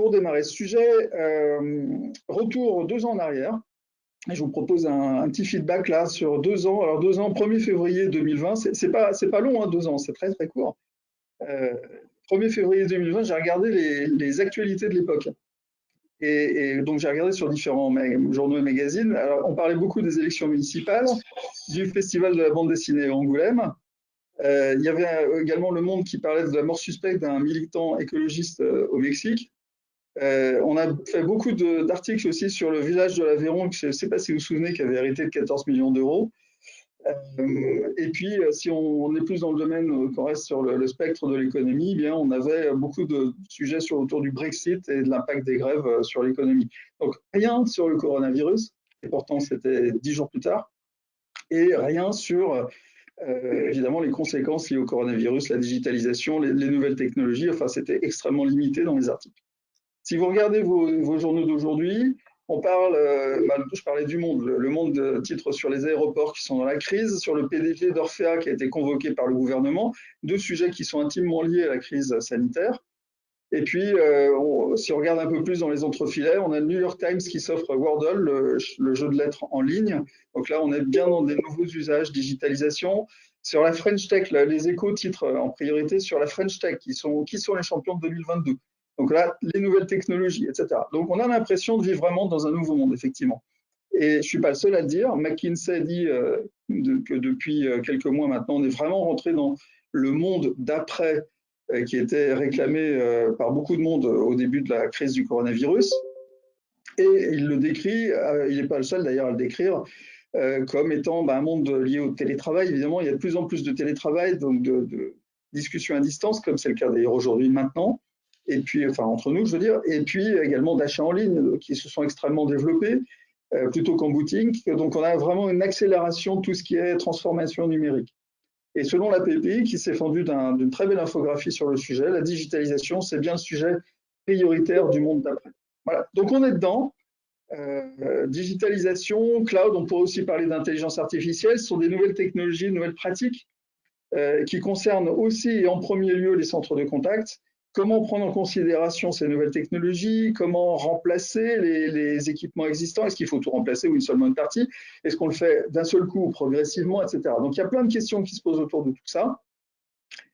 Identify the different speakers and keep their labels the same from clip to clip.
Speaker 1: pour démarrer ce sujet, retour 2 ans en arrière. Et je vous propose un petit feedback là sur 2 ans. Alors 2 ans, 1er février 2020, c'est pas long, hein, 2 ans, c'est très très court. 1er février 2020, j'ai regardé les actualités de l'époque. Et donc j'ai regardé sur différents journaux et magazines. Alors on parlait beaucoup des élections municipales, du festival de la bande dessinée à Angoulême. Il y avait également Le Monde qui parlait de la mort suspecte d'un militant écologiste au Mexique. On a fait beaucoup d'articles aussi sur le village de l'Aveyron, je ne sais pas si vous vous souvenez, qui avait hérité de 14 millions d'euros. Et puis, si on est plus dans le domaine, qu'on reste sur le spectre de l'économie, eh bien, on avait beaucoup de sujets autour du Brexit et de l'impact des grèves sur l'économie. Donc, rien sur le coronavirus, et pourtant c'était 10 jours plus tard, et rien sur évidemment les conséquences liées au coronavirus, la digitalisation, les nouvelles technologies. Enfin, c'était extrêmement limité dans les articles. Si vous regardez vos journaux d'aujourd'hui, on parle, je parlais du Monde, le Monde titre sur les aéroports qui sont dans la crise, sur le PDG d'Orphea qui a été convoqué par le gouvernement, 2 sujets qui sont intimement liés à la crise sanitaire. Et puis, si on regarde un peu plus dans les entrefilets, on a le New York Times qui s'offre Wordle, le jeu de lettres en ligne. Donc là, on est bien dans des nouveaux usages, digitalisation. Sur la French Tech, là, les Échos titrent en priorité sur la French Tech, qui sont les champions de 2022. Donc là, les nouvelles technologies, etc. Donc on a l'impression de vivre vraiment dans un nouveau monde, effectivement. Et je ne suis pas le seul à le dire. McKinsey dit que depuis quelques mois maintenant, on est vraiment rentré dans le monde d'après qui était réclamé par beaucoup de monde au début de la crise du coronavirus. Et il le décrit, il n'est pas le seul d'ailleurs à le décrire, comme étant un monde lié au télétravail. Évidemment, il y a de plus en plus de télétravail, donc de discussions à distance, comme c'est le cas d'ailleurs aujourd'hui maintenant. Et puis, enfin, entre nous, je veux dire, et puis également d'achats en ligne qui se sont extrêmement développés, plutôt qu'en boutique. Donc, on a vraiment une accélération de tout ce qui est transformation numérique. Et selon la PPI, qui s'est fendue d'une très belle infographie sur le sujet, la digitalisation, c'est bien le sujet prioritaire du monde d'après. Voilà, donc on est dedans. Digitalisation, cloud, on pourrait aussi parler d'intelligence artificielle, ce sont des nouvelles technologies, de nouvelles pratiques qui concernent aussi et en premier lieu les centres de contact. Comment prendre en considération ces nouvelles technologies? Comment remplacer les équipements existants? Est-ce qu'il faut tout remplacer ou seulement une partie? Est-ce qu'on le fait d'un seul coup, progressivement, etc. Donc, il y a plein de questions qui se posent autour de tout ça.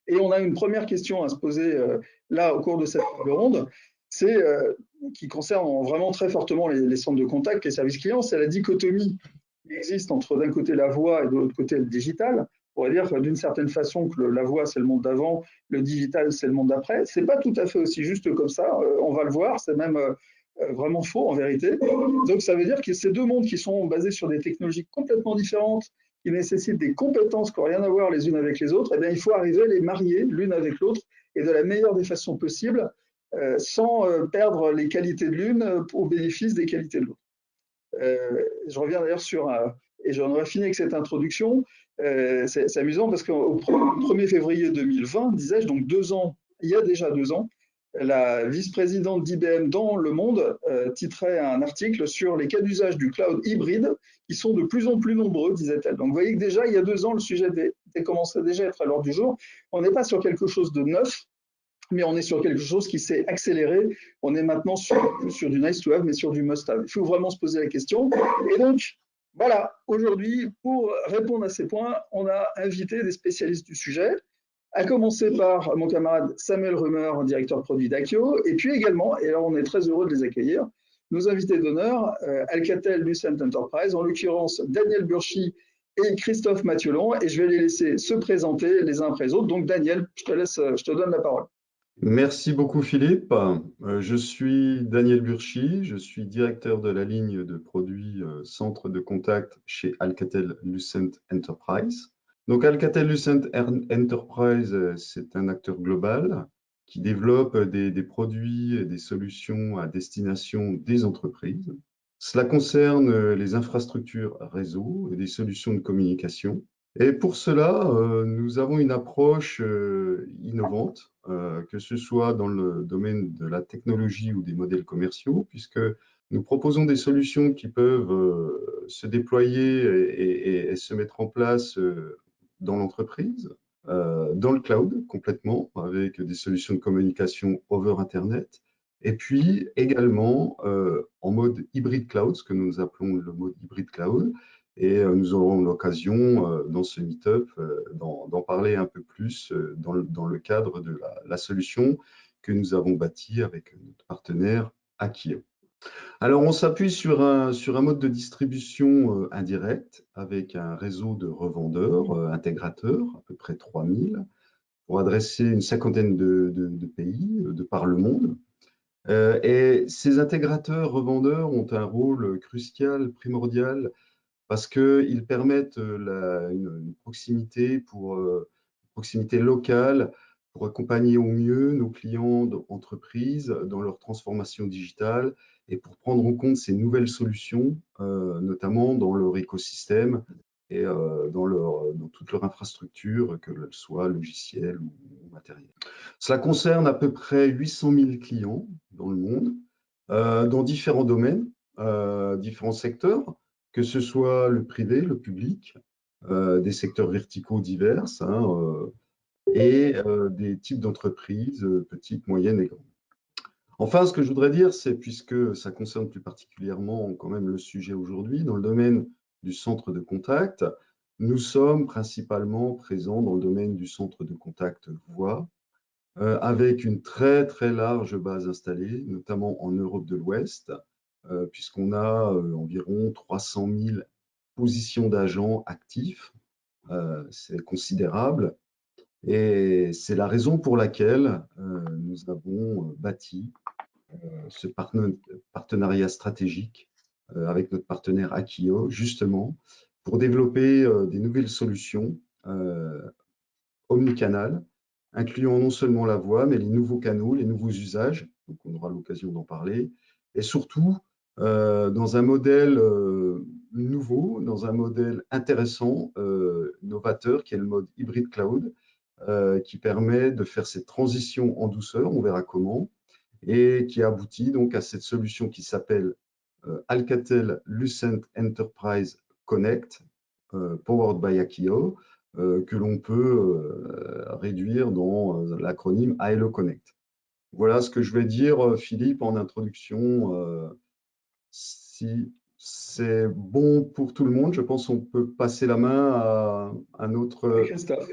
Speaker 1: Et on a une première question à se poser là au cours de cette table ronde, c'est qui concerne vraiment très fortement les centres de contact, les services clients, c'est la dichotomie qui existe entre d'un côté la voix et de l'autre côté le digital. On pourrait dire d'une certaine façon que la voix c'est le monde d'avant, le digital c'est le monde d'après. C'est pas tout à fait aussi juste comme ça, on va le voir, c'est même vraiment faux en vérité. Donc ça veut dire que ces deux mondes qui sont basés sur des technologies complètement différentes, qui nécessitent des compétences qui n'ont rien à voir les unes avec les autres, eh bien, il faut arriver à les marier l'une avec l'autre et de la meilleure des façons possibles, sans perdre les qualités de l'une au bénéfice des qualités de l'autre. Je reviens d'ailleurs et j'en aurais fini avec cette introduction, c'est amusant parce qu'au 1er février 2020, disais-je, donc 2 ans, il y a déjà 2 ans, la vice-présidente d'IBM dans Le Monde titrait un article sur les cas d'usage du cloud hybride qui sont de plus en plus nombreux, disait-elle. Donc vous voyez que déjà, il y a 2 ans, le sujet commençait déjà à être à l'ordre du jour. On n'est pas sur quelque chose de neuf, mais on est sur quelque chose qui s'est accéléré. On est maintenant sur du nice to have, mais sur du must have. Il faut vraiment se poser la question. Et donc, voilà, aujourd'hui, pour répondre à ces points, on a invité des spécialistes du sujet, à commencer par mon camarade Samuel Rummer, directeur produit d'Akio, et puis également, et là on est très heureux de les accueillir, nos invités d'honneur, Alcatel-Lucent Enterprise, en l'occurrence Daniel Burchy et Christophe Mathiolon, et je vais les laisser se présenter les uns après les autres. Donc Daniel, je te donne la parole.
Speaker 2: Merci beaucoup Philippe. Je suis Daniel Burchy, je suis directeur de la ligne de produits centre de contact chez Alcatel-Lucent Enterprise. Donc Alcatel-Lucent Enterprise, c'est un acteur global qui développe des produits et des solutions à destination des entreprises. Cela concerne les infrastructures réseau et des solutions de communication. Et pour cela, nous avons une approche innovante, que ce soit dans le domaine de la technologie ou des modèles commerciaux, puisque nous proposons des solutions qui peuvent se déployer et se mettre en place dans l'entreprise, dans le cloud complètement, avec des solutions de communication over Internet, Et puis également en mode hybride cloud, ce que nous appelons le mode hybride cloud. Et nous aurons l'occasion dans ce meet-up d'en parler un peu plus dans le cadre de la solution que nous avons bâtie avec notre partenaire Akio. Alors, on s'appuie sur un mode de distribution indirect avec un réseau de revendeurs, intégrateurs, à peu près 3000, pour adresser une cinquantaine de pays de par le monde. Et ces intégrateurs, revendeurs ont un rôle crucial, primordial, parce qu'ils permettent une proximité proximité locale pour accompagner au mieux nos clients d'entreprises dans leur transformation digitale et pour prendre en compte ces nouvelles solutions, notamment dans leur écosystème et dans toute leur infrastructure, qu'elle soit logicielle ou matérielle. Cela concerne à peu près 800 000 clients dans le monde, dans différents domaines, différents secteurs, que ce soit le privé, le public, des secteurs verticaux divers, et des types d'entreprises, petites, moyennes et grandes. Enfin, ce que je voudrais dire, c'est, puisque ça concerne plus particulièrement quand même le sujet aujourd'hui, dans le domaine du centre de contact, nous sommes principalement présents dans le domaine du centre de contact voix, avec une très très large base installée, notamment en Europe de l'Ouest, puisqu'on a environ 300 000 positions d'agents actifs. C'est considérable. Et c'est la raison pour laquelle nous avons bâti ce partenariat stratégique avec notre partenaire Akio, justement, pour développer des nouvelles solutions omnicanales, incluant non seulement la voix, mais les nouveaux canaux, les nouveaux usages, donc on aura l'occasion d'en parler, et surtout dans un modèle nouveau, dans un modèle intéressant, novateur, qui est le mode hybride cloud, qui permet de faire cette transition en douceur, on verra comment, et qui aboutit donc à cette solution qui s'appelle Alcatel Lucent Enterprise Connect, powered by Akio, que l'on peut réduire dans l'acronyme ALO Connect. Voilà ce que je vais dire, Philippe, en introduction. Si c'est bon pour tout le monde, je pense qu'on peut passer la main à un autre,
Speaker 1: Christophe.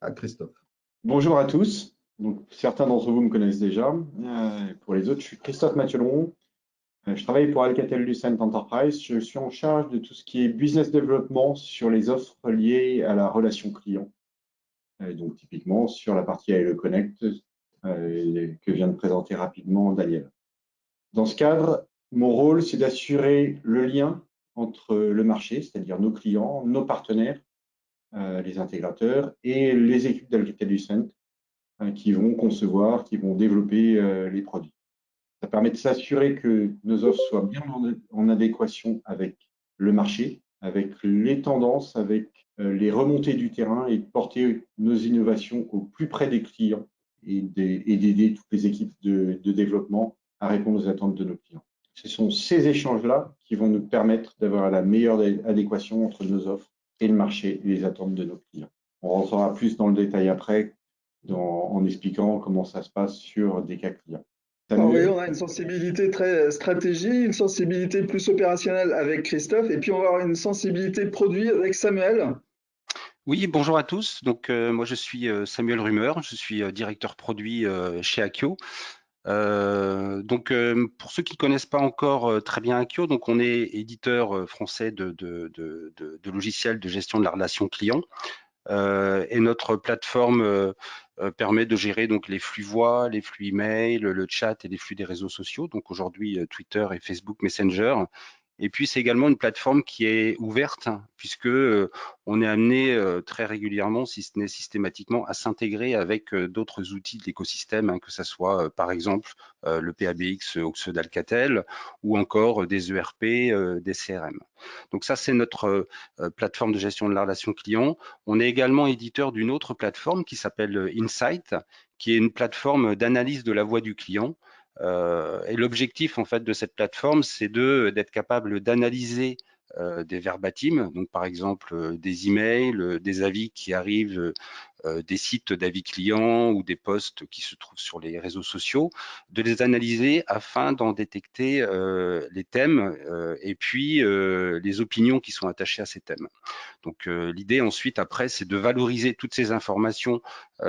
Speaker 2: à Christophe.
Speaker 3: Bonjour à tous. Donc, certains d'entre vous me connaissent déjà. Pour les autres, je suis Christophe Mathiolon. Je travaille pour Alcatel-Lucent Enterprise. Je suis en charge de tout ce qui est business development sur les offres liées à la relation client. Donc, typiquement, sur la partie ALE Connect que vient de présenter rapidement Daniel. Dans ce cadre, mon rôle, c'est d'assurer le lien entre le marché, c'est-à-dire nos clients, nos partenaires, les intégrateurs et les équipes d'Alcatel-Lucent qui vont concevoir, qui vont développer les produits. Ça permet de s'assurer que nos offres soient bien en adéquation avec le marché, avec les tendances, avec les remontées du terrain et de porter nos innovations au plus près des clients et d'aider toutes les équipes de développement à répondre aux attentes de nos clients. Ce sont ces échanges-là qui vont nous permettre d'avoir la meilleure adéquation entre nos offres et le marché et les attentes de nos clients. On rentrera plus dans le détail après en expliquant comment ça se passe sur des cas clients.
Speaker 1: Alors, oui, on a une sensibilité très stratégie, une sensibilité plus opérationnelle avec Christophe, et puis on va avoir une sensibilité produit avec Samuel.
Speaker 4: Oui, bonjour à tous. Donc, moi, je suis Samuel Rumeur, je suis directeur produit chez Akio. Donc, pour ceux qui ne connaissent pas encore très bien Akio, donc on est éditeur français de logiciels de gestion de la relation client. Et notre plateforme permet de gérer donc les flux voix, les flux email, le chat et les flux des réseaux sociaux. Donc aujourd'hui Twitter et Facebook Messenger. Et puis c'est également une plateforme qui est ouverte puisque on est amené très régulièrement, si ce n'est systématiquement, à s'intégrer avec d'autres outils de l'écosystème, que ce soit par exemple le PABX Oxford Alcatel ou encore des ERP, des CRM. Donc ça c'est notre plateforme de gestion de la relation client. On est également éditeur d'une autre plateforme qui s'appelle Insight, qui est une plateforme d'analyse de la voix du client. Et l'objectif en fait de cette plateforme, c'est d'être capable d'analyser des verbatims, donc par exemple des emails, des avis qui arrivent des sites d'avis clients ou des posts qui se trouvent sur les réseaux sociaux, de les analyser afin d'en détecter les thèmes et puis les opinions qui sont attachées à ces thèmes. Donc l'idée ensuite après, c'est de valoriser toutes ces informations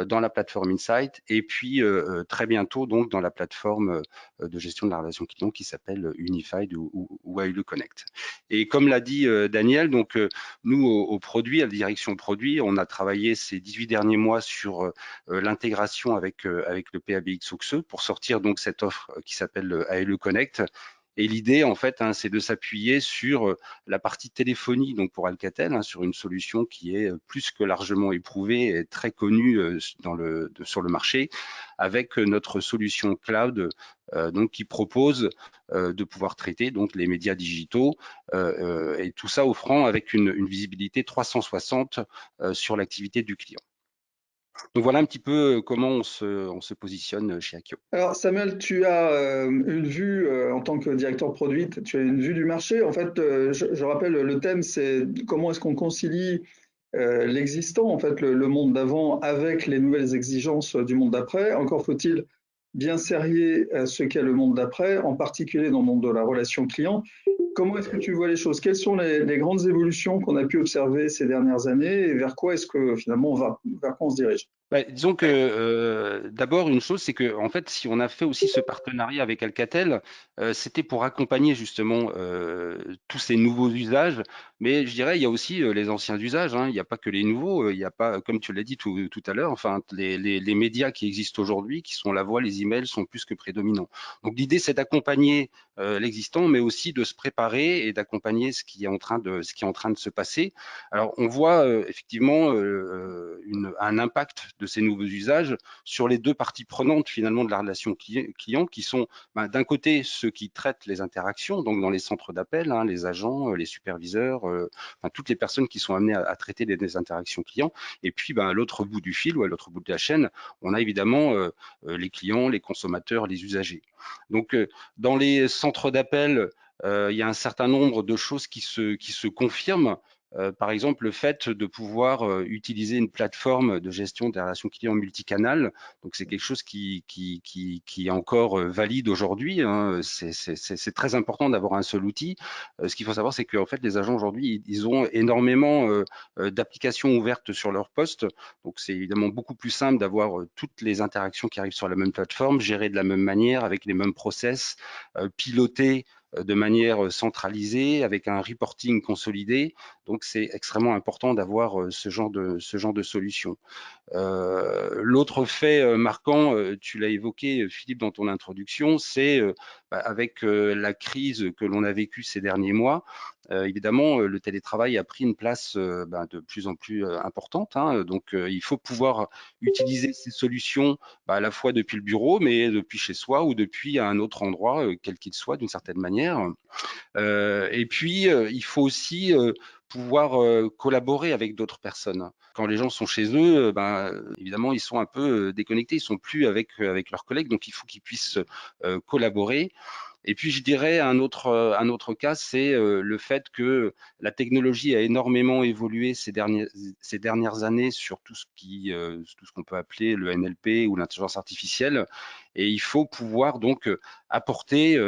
Speaker 4: dans la plateforme Insight et puis très bientôt donc dans la plateforme de gestion de la relation client qui s'appelle Unified ou AELE Connect. Et comme l'a dit Daniel, donc nous au produit, à la direction produit, on a travaillé ces 18 derniers mois sur l'intégration avec le PABX Oxeux pour sortir donc cette offre qui s'appelle AELE Connect. Et l'idée, en fait, c'est de s'appuyer sur la partie téléphonie, donc pour Alcatel, sur une solution qui est plus que largement éprouvée et très connue sur le marché, avec notre solution cloud, donc qui propose de pouvoir traiter donc les médias digitaux et tout ça offrant avec une visibilité 360 sur l'activité du client. Donc voilà un petit peu comment on se positionne chez Akio.
Speaker 1: Alors Samuel, tu as une vue en tant que directeur produit, tu as une vue du marché. En fait, je rappelle, le thème, c'est comment est-ce qu'on concilie l'existant, en fait, le monde d'avant avec les nouvelles exigences du monde d'après. Encore faut-il bien cerner ce qu'est le monde d'après, en particulier dans le monde de la relation client. Comment est-ce que tu vois les choses? Quelles sont les grandes évolutions qu'on a pu observer ces dernières années et vers quoi est-ce que finalement on va, vers quoi on se dirige?
Speaker 4: Disons que d'abord une chose, c'est que en fait, si on a fait aussi ce partenariat avec Alcatel, c'était pour accompagner justement tous ces nouveaux usages. Mais je dirais, il y a aussi les anciens usages. Il n'y a pas que les nouveaux. Il n'y a pas, comme tu l'as dit tout à l'heure, enfin les médias qui existent aujourd'hui, qui sont la voix, les emails, sont plus que prédominants. Donc l'idée, c'est d'accompagner l'existant, mais aussi de se préparer et d'accompagner ce qui est en train de se passer. Alors on voit effectivement un impact de ces nouveaux usages sur les deux parties prenantes finalement de la relation client qui sont d'un côté ceux qui traitent les interactions, donc dans les centres d'appel, les agents, les superviseurs, toutes les personnes qui sont amenées à traiter des interactions clients. Et puis à l'autre bout du fil ou à l'autre bout de la chaîne, on a évidemment les clients, les consommateurs, les usagers. Donc dans les centres d'appel, il y a un certain nombre de choses qui se confirment. Par exemple, le fait de pouvoir utiliser une plateforme de gestion des relations clients multicanal, donc c'est quelque chose qui est encore valide aujourd'hui. C'est très important d'avoir un seul outil. Ce qu'il faut savoir, c'est qu'en fait, les agents aujourd'hui, ils ont énormément d'applications ouvertes sur leur poste. Donc, c'est évidemment beaucoup plus simple d'avoir toutes les interactions qui arrivent sur la même plateforme, gérées de la même manière, avec les mêmes process, pilotées de manière centralisée, avec un reporting consolidé. Donc, c'est extrêmement important d'avoir ce genre de solution. L'autre fait marquant, tu l'as évoqué, Philippe, dans ton introduction, c'est avec la crise que l'on a vécue ces derniers mois, évidemment, le télétravail a pris une place de plus en plus importante. Donc, il faut pouvoir utiliser ces solutions à la fois depuis le bureau, mais depuis chez soi ou depuis un autre endroit, quel qu'il soit, d'une certaine manière. Et puis, il faut aussi pouvoir collaborer avec d'autres personnes. Quand les gens sont chez eux, évidemment, ils sont un peu déconnectés, ils sont plus avec leurs collègues, donc il faut qu'ils puissent collaborer. Et puis, je dirais un autre cas, c'est le fait que la technologie a énormément évolué ces dernières années sur tout ce qu'on peut appeler le NLP ou l'intelligence artificielle. Et il faut pouvoir donc apporter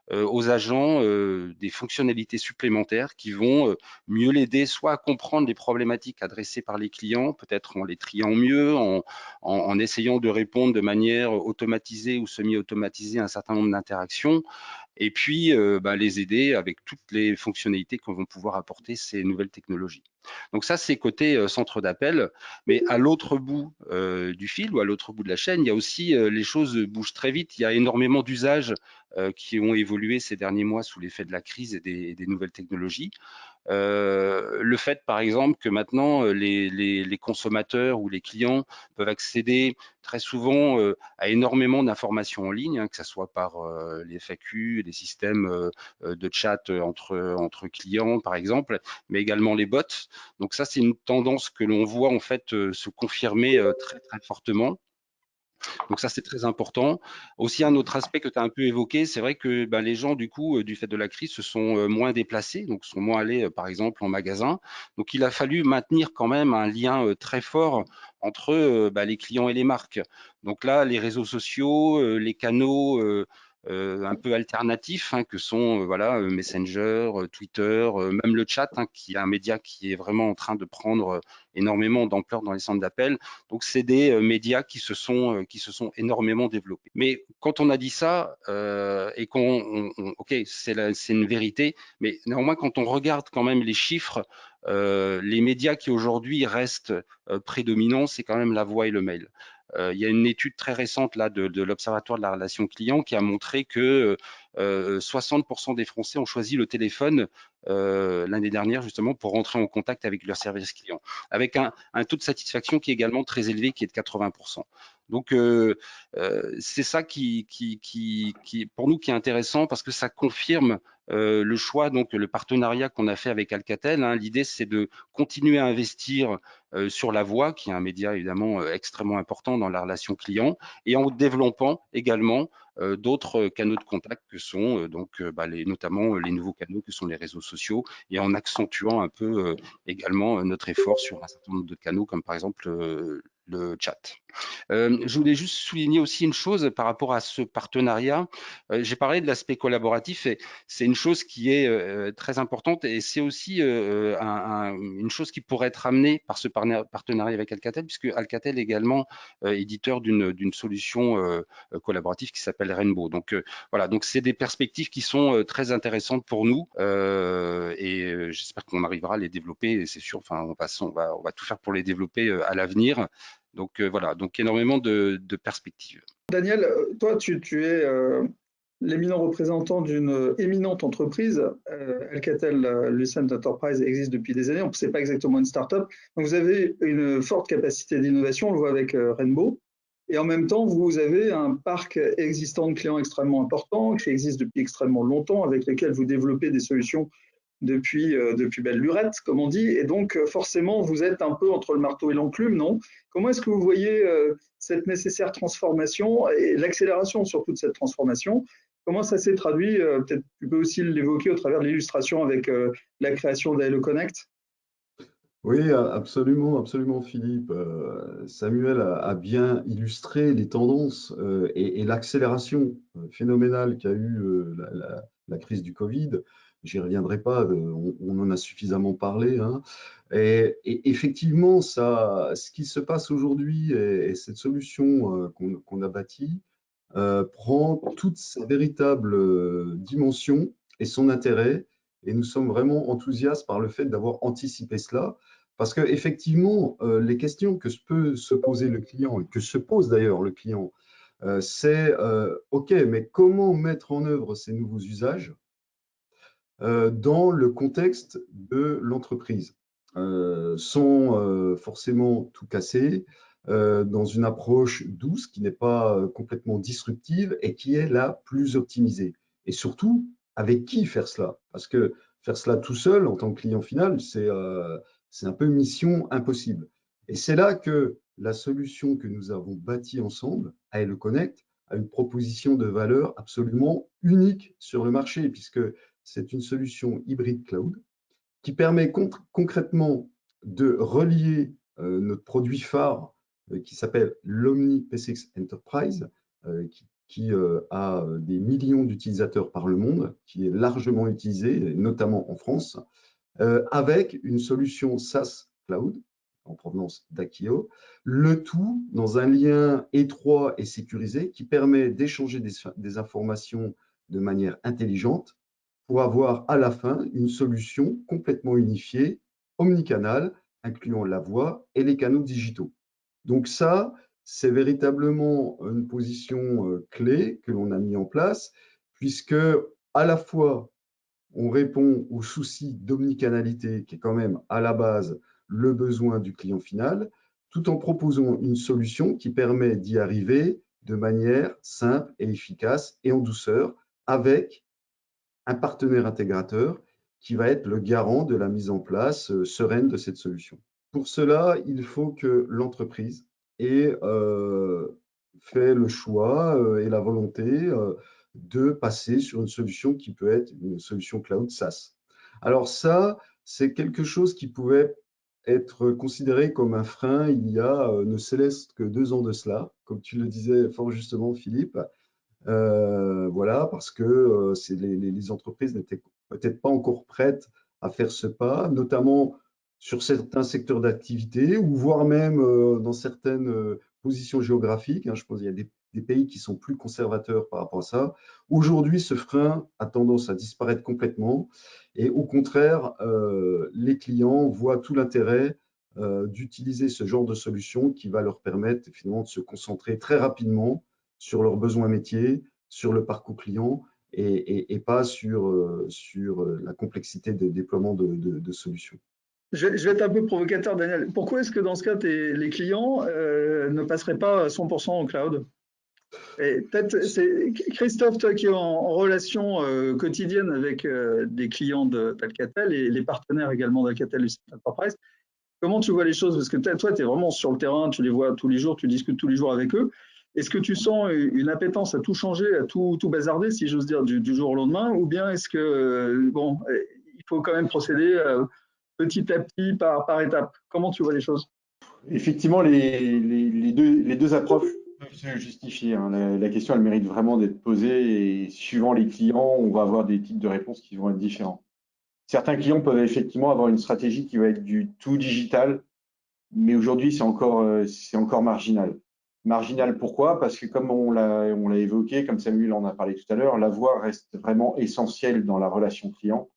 Speaker 4: aux agents des fonctionnalités supplémentaires qui vont mieux l'aider soit à comprendre les problématiques adressées par les clients, peut-être en les triant mieux, en essayant de répondre de manière automatisée ou semi-automatisée à un certain nombre d'interactions, et puis les aider avec toutes les fonctionnalités que vont pouvoir apporter ces nouvelles technologies. Donc ça, c'est côté centre d'appel, mais à l'autre bout du fil ou à l'autre bout de la chaîne, il y a aussi les choses bougent très vite. Il y a énormément d'usages qui ont évolué ces derniers mois sous l'effet de la crise et des nouvelles technologies. Le fait, par exemple, que maintenant les consommateurs ou les clients peuvent accéder très souvent à énormément d'informations en ligne, que ce soit par les FAQ, les systèmes de chat entre clients, par exemple, mais également les bots. Donc ça, c'est une tendance que l'on voit en fait se confirmer très très fortement. Donc ça, c'est très important. Aussi, un autre aspect que tu as un peu évoqué, c'est vrai que les gens, du coup, du fait de la crise, se sont moins déplacés, donc sont moins allés, par exemple, en magasin. Donc, il a fallu maintenir quand même un lien très fort entre les clients et les marques. Donc là, les réseaux sociaux, les canaux un peu alternatifs, hein, que sont voilà, Messenger, Twitter, même le chat, hein, qui est un média qui est vraiment en train de prendre énormément d'ampleur dans les centres d'appel. Donc, c'est des médias qui se sont énormément développés. Mais quand on a dit ça, et ok, c'est une vérité, mais néanmoins, quand on regarde quand même les chiffres, les médias qui aujourd'hui restent prédominants, c'est quand même la voix et le mail. Il y a une étude très récente là de l'Observatoire de la relation client qui a montré que 60% des Français ont choisi le téléphone l'année dernière justement pour rentrer en contact avec leur service client, avec un taux de satisfaction qui est également très élevé, qui est de 80%. Donc c'est ça qui pour nous qui est intéressant parce que ça confirme le choix, donc le partenariat qu'on a fait avec Alcatel. Hein. L'idée, c'est de continuer à investir sur la voix, qui est un média évidemment extrêmement important dans la relation client, et en développant également d'autres canaux de contact que sont notamment les nouveaux canaux que sont les réseaux sociaux, et en accentuant un peu également notre effort sur un certain nombre de canaux, comme par exemple le chat. Je voulais juste souligner aussi une chose par rapport à ce partenariat. J'ai parlé de l'aspect collaboratif et c'est une chose qui est très importante et c'est aussi une chose qui pourrait être amenée par ce partenariat avec Alcatel, puisque Alcatel est également éditeur d'une solution collaborative qui s'appelle Rainbow. Donc voilà, donc c'est des perspectives qui sont très intéressantes pour nous et j'espère qu'on arrivera à les développer. Et c'est sûr, enfin, on va tout faire pour les développer à l'avenir. Donc voilà, donc énormément de perspectives.
Speaker 1: Daniel, toi, tu es l'éminent représentant d'une éminente entreprise. Alcatel-Lucent Enterprise existe depuis des années. Ce n'est pas exactement une start-up. Donc, vous avez une forte capacité d'innovation, on le voit avec Rainbow. Et en même temps, vous avez un parc existant de clients extrêmement important, qui existe depuis extrêmement longtemps, avec lesquels vous développez des solutions depuis belle lurette, comme on dit. Et donc, forcément, vous êtes un peu entre le marteau et l'enclume, non? Comment est-ce que vous voyez cette nécessaire transformation et l'accélération surtout de cette transformation? Comment ça s'est traduit? Peut-être tu peux aussi l'évoquer au travers de l'illustration avec la création d'Hello Connect.
Speaker 2: Oui, absolument, absolument, Philippe. Samuel a bien illustré les tendances et l'accélération phénoménale qu'a eu la crise du Covid. J'y reviendrai pas, on en a suffisamment parlé. Hein. Et effectivement, ce qui se passe aujourd'hui et cette solution qu'on a bâtie prend toute sa véritable dimension et son intérêt. Et nous sommes vraiment enthousiastes par le fait d'avoir anticipé cela. Parce qu'effectivement, les questions que peut se poser le client, et que se pose d'ailleurs le client, c'est OK, mais comment mettre en œuvre ces nouveaux usages dans le contexte de l'entreprise, sans forcément tout casser, dans une approche douce qui n'est pas complètement disruptive et qui est la plus optimisée. Et surtout, avec qui faire cela? Parce que faire cela tout seul en tant que client final, c'est un peu mission impossible. Et c'est là que la solution que nous avons bâtie ensemble, Hello Connect, a une proposition de valeur absolument unique sur le marché, puisque c'est une solution hybride cloud qui permet concrètement de relier notre produit phare qui s'appelle l'Omni P6 Enterprise, qui a des millions d'utilisateurs par le monde, qui est largement utilisé, notamment en France, avec une solution SaaS Cloud en provenance d'Akio, le tout dans un lien étroit et sécurisé qui permet d'échanger des informations de manière intelligente pour avoir à la fin une solution complètement unifiée, omnicanal, incluant la voix et les canaux digitaux. Donc ça, c'est véritablement une position clé que l'on a mis en place, puisque à la fois on répond au souci d'omnicanalité qui est quand même à la base le besoin du client final, tout en proposant une solution qui permet d'y arriver de manière simple et efficace et en douceur avec un partenaire intégrateur qui va être le garant de la mise en place sereine de cette solution. Pour cela, il faut que l'entreprise ait fait le choix et la volonté de passer sur une solution qui peut être une solution cloud SaaS. Alors ça, c'est quelque chose qui pouvait être considéré comme un frein il y a ne céleste que 2 ans de cela, comme tu le disais fort justement, Philippe. Voilà, parce que les entreprises n'étaient peut-être pas encore prêtes à faire ce pas, notamment sur certains secteurs d'activité, ou voire même dans certaines positions géographiques. Hein. Je pense qu'il y a des pays qui sont plus conservateurs par rapport à ça. Aujourd'hui, ce frein a tendance à disparaître complètement, et au contraire, les clients voient tout l'intérêt d'utiliser ce genre de solution qui va leur permettre finalement de se concentrer très rapidement sur leurs besoins métiers, sur le parcours client et pas sur la complexité des déploiements de solutions.
Speaker 1: Je vais être un peu provocateur, Daniel. Pourquoi est-ce que dans ce cas, les clients ne passeraient pas à 100% au cloud? Et peut-être, c'est Christophe, toi qui es en relation quotidienne avec des clients d'Alcatel et les partenaires également d'Alcatel Lucent Enterprise, comment tu vois les choses? Parce que toi, tu es vraiment sur le terrain, tu les vois tous les jours, tu discutes tous les jours avec eux. Est-ce que tu sens une appétence à tout changer, à tout bazarder, si j'ose dire, du jour au lendemain? Ou bien est-ce que, bon, il faut quand même procéder petit à petit, par étape? Comment tu vois les choses?
Speaker 3: Effectivement, les deux approches peuvent se justifier, hein. La question, elle mérite vraiment d'être posée et suivant les clients, on va avoir des types de réponses qui vont être différents. Certains clients peuvent effectivement avoir une stratégie qui va être du tout digital, mais aujourd'hui, c'est encore marginal. Marginal pourquoi? Parce que comme on l'a évoqué, comme Samuel en a parlé tout à l'heure, la voix reste vraiment essentielle dans la relation client.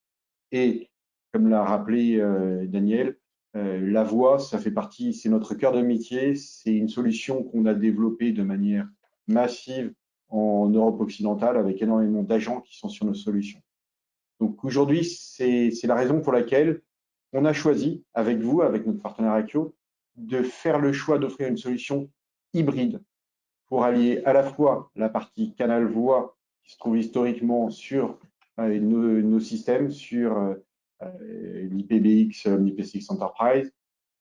Speaker 3: Et comme l'a rappelé Daniel, la voix, ça fait partie, c'est notre cœur de métier. C'est une solution qu'on a développée de manière massive en Europe occidentale avec énormément d'agents qui sont sur nos solutions. Donc aujourd'hui, c'est la raison pour laquelle on a choisi, avec vous, avec notre partenaire Akio, de faire le choix d'offrir une solution hybride pour allier à la fois la partie canal voix qui se trouve historiquement sur nos systèmes, sur l'IPBX, l'IP6 Enterprise,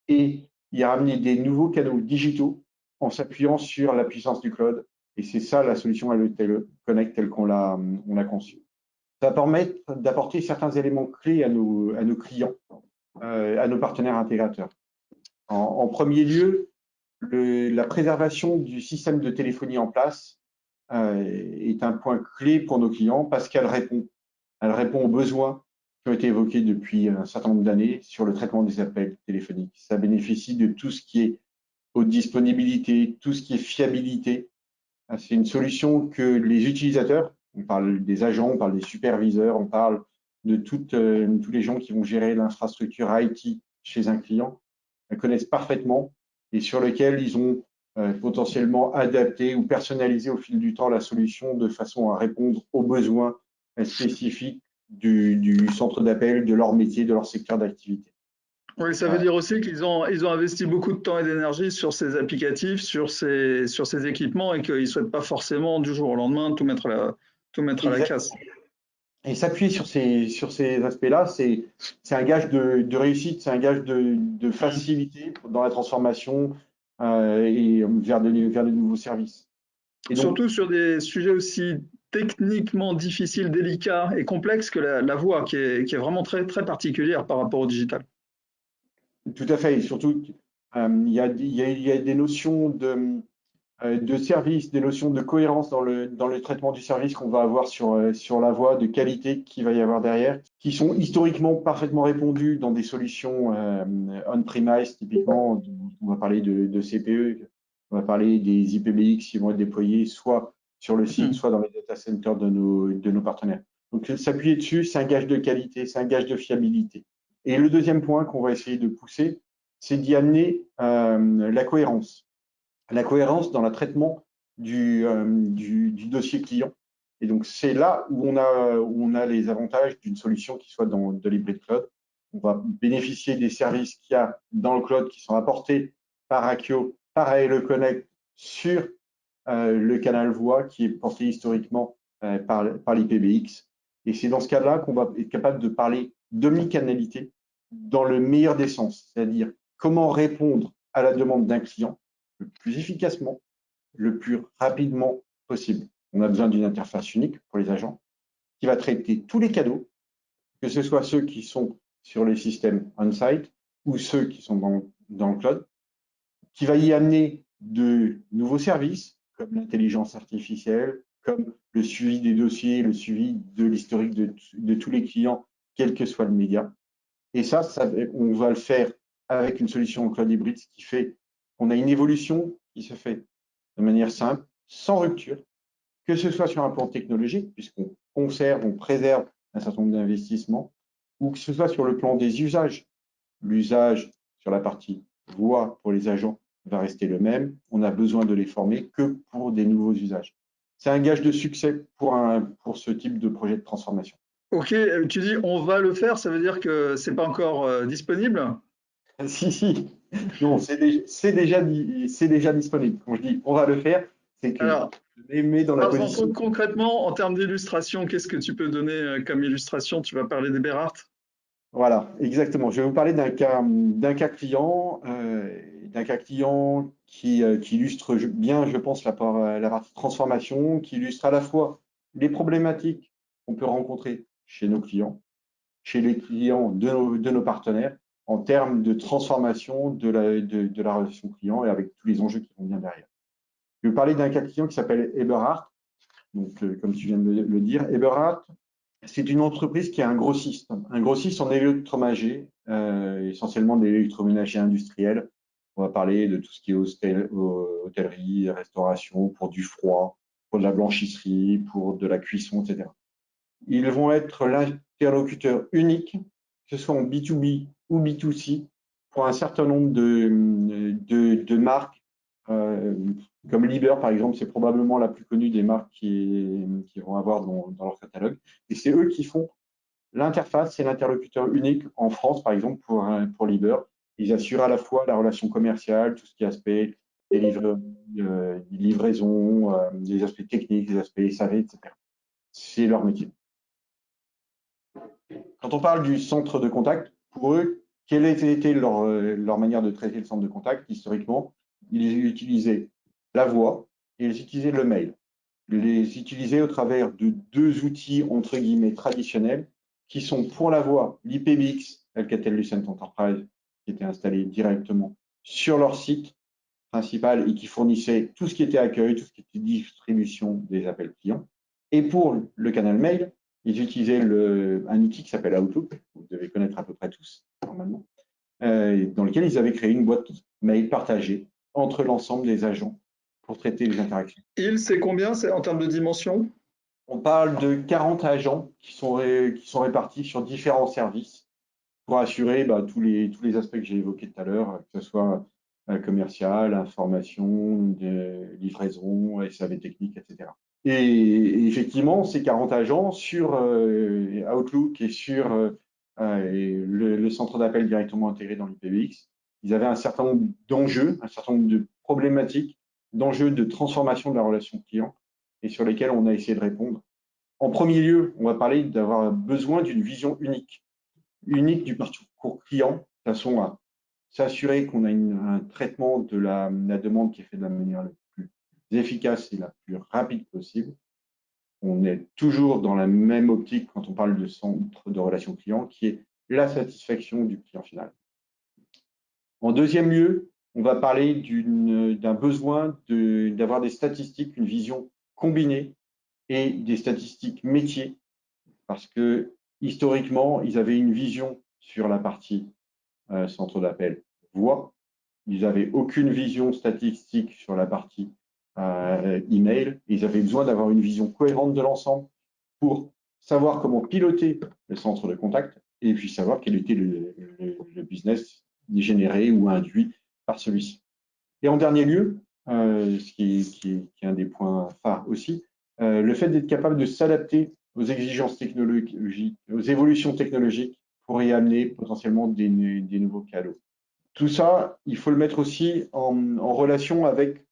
Speaker 3: et y ramener des nouveaux canaux digitaux en s'appuyant sur la puissance du cloud. Et c'est ça la solution Connect telle qu'on l'a conçue. Ça va permettre d'apporter certains éléments clés à nos clients, à nos partenaires intégrateurs. En premier lieu, la préservation du système de téléphonie en place est un point clé pour nos clients parce qu'elle répond aux besoins qui ont été évoqués depuis un certain nombre d'années sur le traitement des appels téléphoniques. Ça bénéficie de tout ce qui est haute disponibilité, tout ce qui est fiabilité. C'est une solution que les utilisateurs, on parle des agents, on parle des superviseurs, on parle de tous les gens qui vont gérer l'infrastructure IT chez un client, connaissent parfaitement et sur lequel ils ont potentiellement adapté ou personnalisé au fil du temps la solution de façon à répondre aux besoins spécifiques du centre d'appel, de leur métier, de leur secteur d'activité.
Speaker 1: Oui, ça veut dire aussi qu'ils ont investi beaucoup de temps et d'énergie sur ces applicatifs, sur ces équipements et qu'ils ne souhaitent pas forcément du jour au lendemain tout mettre à la casse.
Speaker 3: Et s'appuyer sur ces aspects-là, c'est un gage de réussite, c'est un gage de facilité dans la transformation et vers de nouveaux services.
Speaker 1: Et donc, surtout sur des sujets aussi techniquement difficiles, délicats et complexes que la voix, qui est vraiment très, très particulière par rapport au digital.
Speaker 3: Tout à fait. Et surtout, il y a des notions de service, des notions de cohérence dans le traitement du service qu'on va avoir sur la voie, de qualité qu'il va y avoir derrière, qui sont historiquement parfaitement répondues dans des solutions on-premise, typiquement. On va parler de CPE, on va parler des IPBX qui vont être déployés soit sur le site, soit dans les data centers de nos partenaires. Donc, s'appuyer dessus, c'est un gage de qualité, c'est un gage de fiabilité. Et le deuxième point qu'on va essayer de pousser, c'est d'y amener la cohérence. La cohérence dans le traitement du dossier client. Et donc, c'est là où on a les avantages d'une solution qui soit de l'hybrid cloud. On va bénéficier des services qu'il y a dans le cloud qui sont apportés par Akio, par ALE Connect sur le canal voix qui est porté historiquement par l'IPBX. Et c'est dans ce cas-là qu'on va être capable de parler d'omnicanalité dans le meilleur des sens, c'est-à-dire comment répondre à la demande d'un client le plus efficacement, le plus rapidement possible. On a besoin d'une interface unique pour les agents qui va traiter tous les cadeaux, que ce soit ceux qui sont sur les systèmes on-site ou ceux qui sont dans le cloud, qui va y amener de nouveaux services comme l'intelligence artificielle, comme le suivi des dossiers, le suivi de l'historique de tous les clients, quel que soit le média. Et ça, on va le faire avec une solution en cloud hybride, ce qui fait qu'on a une évolution qui se fait de manière simple, sans rupture, que ce soit sur un plan technologique, puisqu'on conserve, on préserve un certain nombre d'investissements, ou que ce soit sur le plan des usages. L'usage sur la partie voix pour les agents va rester le même. On a besoin de les former que pour des nouveaux usages. C'est un gage de succès pour ce type de projet de transformation.
Speaker 1: Ok, tu dis on va le faire, ça veut dire que c'est pas encore disponible?
Speaker 3: Si. Non, c'est déjà disponible. Quand je dis on va le faire, c'est que
Speaker 1: Alors,
Speaker 3: je les mets dans la position.
Speaker 1: concrètement, en termes d'illustration, qu'est-ce que tu peux donner comme illustration? Tu vas parler des Berhardt?
Speaker 3: Voilà, exactement. Je vais vous parler d'un cas client qui illustre bien, je pense, la partie transformation, qui illustre à la fois les problématiques qu'on peut rencontrer chez nos clients, chez les clients de nos partenaires, en termes de transformation de la relation client et avec tous les enjeux qui vont bien derrière. Je vais vous parler d'un cas client qui s'appelle Eberhard. Donc, comme tu viens de le dire, Eberhard, c'est une entreprise qui est un grossiste en électroménager, essentiellement de l'électroménager industriel. On va parler de tout ce qui est hôtellerie, restauration, pour du froid, pour de la blanchisserie, pour de la cuisson, etc. Ils vont être l'interlocuteur unique, que ce soit en B2B ou B2C, pour un certain nombre de marques, comme Liber, par exemple, c'est probablement la plus connue des marques qui vont avoir dans leur catalogue. Et c'est eux qui font l'interface et l'interlocuteur unique en France, par exemple, pour Liber. Ils assurent à la fois la relation commerciale, tout ce qui est aspect des livraisons, des aspects techniques, des aspects SAV, etc. C'est leur métier. Quand on parle du centre de contact, pour eux, quelle était leur manière de traiter le centre de contact historiquement? Ils utilisaient la voix et ils utilisaient le mail. Ils les utilisaient au travers de deux outils entre guillemets traditionnels qui sont pour la voix l'IPBX, Alcatel-Lucent Enterprise, qui était installé directement sur leur site principal et qui fournissait tout ce qui était accueil, tout ce qui était distribution des appels clients. Et pour le canal mail, ils utilisaient un outil qui s'appelle Outlook, que vous devez connaître à peu près tous, normalement, dans lequel ils avaient créé une boîte mail partagée entre l'ensemble des agents pour traiter les interactions.
Speaker 1: C'est combien en termes de dimension?
Speaker 3: On parle de 40 agents qui sont répartis sur différents services pour assurer tous les aspects que j'ai évoqués tout à l'heure, que ce soit commercial, information, livraison, SAV technique, etc. Et effectivement, ces 40 agents sur Outlook et sur le centre d'appel directement intégré dans l'IPBX, ils avaient un certain nombre d'enjeux, un certain nombre de problématiques, d'enjeux de transformation de la relation client et sur lesquels on a essayé de répondre. En premier lieu, on va parler d'avoir besoin d'une vision unique du parcours client, de façon à s'assurer qu'on a un traitement de la demande qui est fait de la manière la plus efficace et la plus rapide possible. On est toujours dans la même optique quand on parle de centre de relation client, qui est la satisfaction du client final. En deuxième lieu, on va parler d'un besoin d'avoir des statistiques, une vision combinée et des statistiques métiers, parce que historiquement, ils avaient une vision sur la partie centre d'appel voix. Ils n'avaient aucune vision statistique sur la partie email. Ils avaient besoin d'avoir une vision cohérente de l'ensemble pour savoir comment piloter le centre de contact et puis savoir quel était le business généré ou induit par celui-ci. Et en dernier lieu, ce qui est un des points phares aussi, le fait d'être capable de s'adapter aux exigences technologiques, aux évolutions technologiques pour y amener potentiellement des nouveaux cadeaux. Tout ça, il faut le mettre aussi en relation avec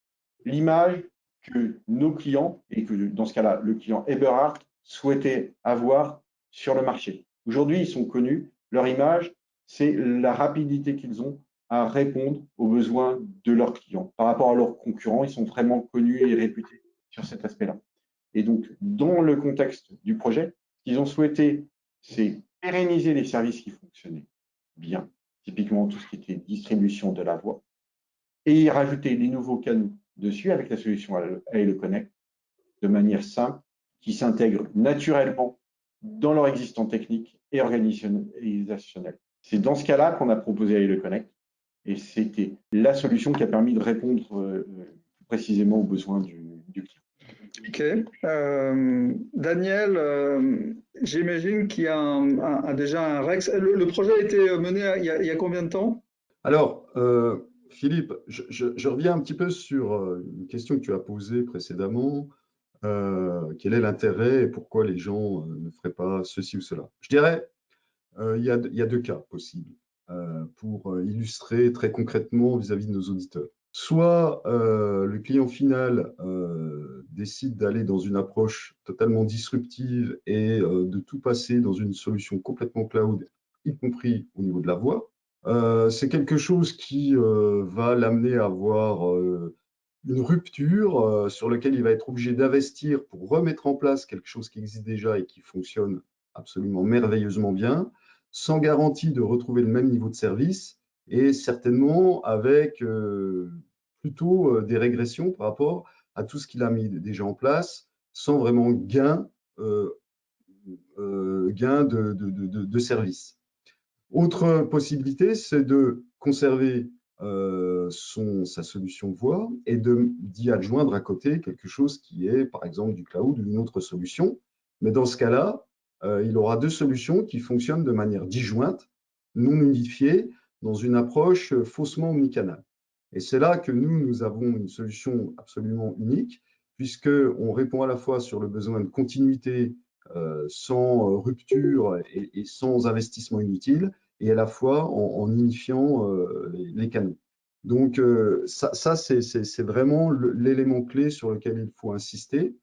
Speaker 3: l'image que nos clients, et que dans ce cas-là, le client Eberhard souhaitait avoir sur le marché. Aujourd'hui, ils sont connus, leur image, c'est la rapidité qu'ils ont à répondre aux besoins de leurs clients. Par rapport à leurs concurrents, ils sont vraiment connus et réputés sur cet aspect-là. Et donc, dans le contexte du projet, ce qu'ils ont souhaité, c'est pérenniser les services qui fonctionnaient bien, typiquement tout ce qui était distribution de la voix, et y rajouter des nouveaux canaux dessus avec la solution Hello Connect de manière simple, qui s'intègre naturellement dans leur existant technique et organisationnel. C'est dans ce cas-là qu'on a proposé Hello Connect, et c'était la solution qui a permis de répondre plus précisément aux besoins du client.
Speaker 1: Ok. Daniel, j'imagine qu'il y a déjà un REX. Le projet a été mené il y a combien de temps?
Speaker 2: Alors, Philippe, je reviens un petit peu sur une question que tu as posée précédemment. Quel est l'intérêt et pourquoi les gens ne feraient pas ceci ou cela? Je dirais, il y a deux cas possibles pour illustrer très concrètement vis-à-vis de nos auditeurs. Soit le client final décide d'aller dans une approche totalement disruptive et de tout passer dans une solution complètement cloud, y compris au niveau de la voix. C'est quelque chose qui va l'amener à avoir une rupture sur laquelle il va être obligé d'investir pour remettre en place quelque chose qui existe déjà et qui fonctionne absolument merveilleusement bien, sans garantie de retrouver le même niveau de service et certainement avec plutôt des régressions par rapport à tout ce qu'il a mis déjà en place, sans vraiment gain de service. Autre possibilité, c'est de conserver sa solution voix et d'y adjoindre à côté quelque chose qui est, par exemple, du cloud ou une autre solution. Mais dans ce cas-là, il aura deux solutions qui fonctionnent de manière disjointe, non unifiée, dans une approche faussement omnicanale. Et c'est là que nous avons une solution absolument unique, puisqu'on répond à la fois sur le besoin de continuité sans rupture et sans investissement inutile, et à la fois en unifiant les canaux. Donc, ça c'est vraiment l'élément clé sur lequel il faut insister.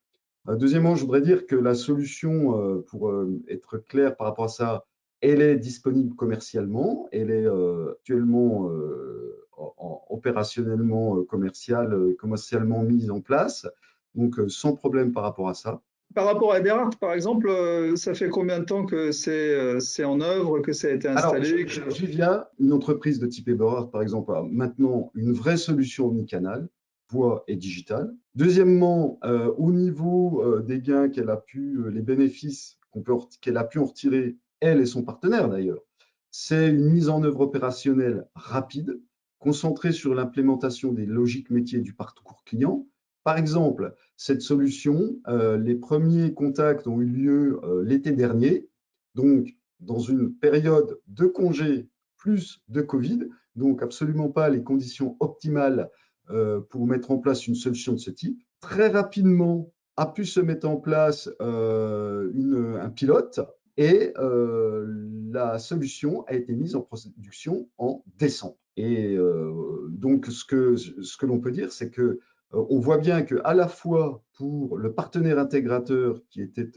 Speaker 2: Deuxièmement, je voudrais dire que la solution, pour être clair par rapport à ça, elle est disponible commercialement, elle est actuellement opérationnellement commercialement mise en place, donc sans problème par rapport à ça.
Speaker 1: Par rapport à Eberhard, par exemple, ça fait combien de temps que c'est en œuvre, que ça a été installé?
Speaker 2: Alors, je viens, une entreprise de type Eberhard, par exemple, a maintenant une vraie solution omnicanal, voix et digital. Deuxièmement, au niveau des gains qu'elle a pu, les bénéfices qu'elle a pu en retirer, elle et son partenaire d'ailleurs, c'est une mise en œuvre opérationnelle rapide, concentrée sur l'implémentation des logiques métiers du parcours client. Par exemple, cette solution, les premiers contacts ont eu lieu l'été dernier, donc dans une période de congé plus de Covid, donc absolument pas les conditions optimales pour mettre en place une solution de ce type. Très rapidement a pu se mettre en place un pilote et la solution a été mise en production en décembre. Et donc, ce que l'on peut dire, c'est que on voit bien qu'à la fois pour le partenaire intégrateur qui était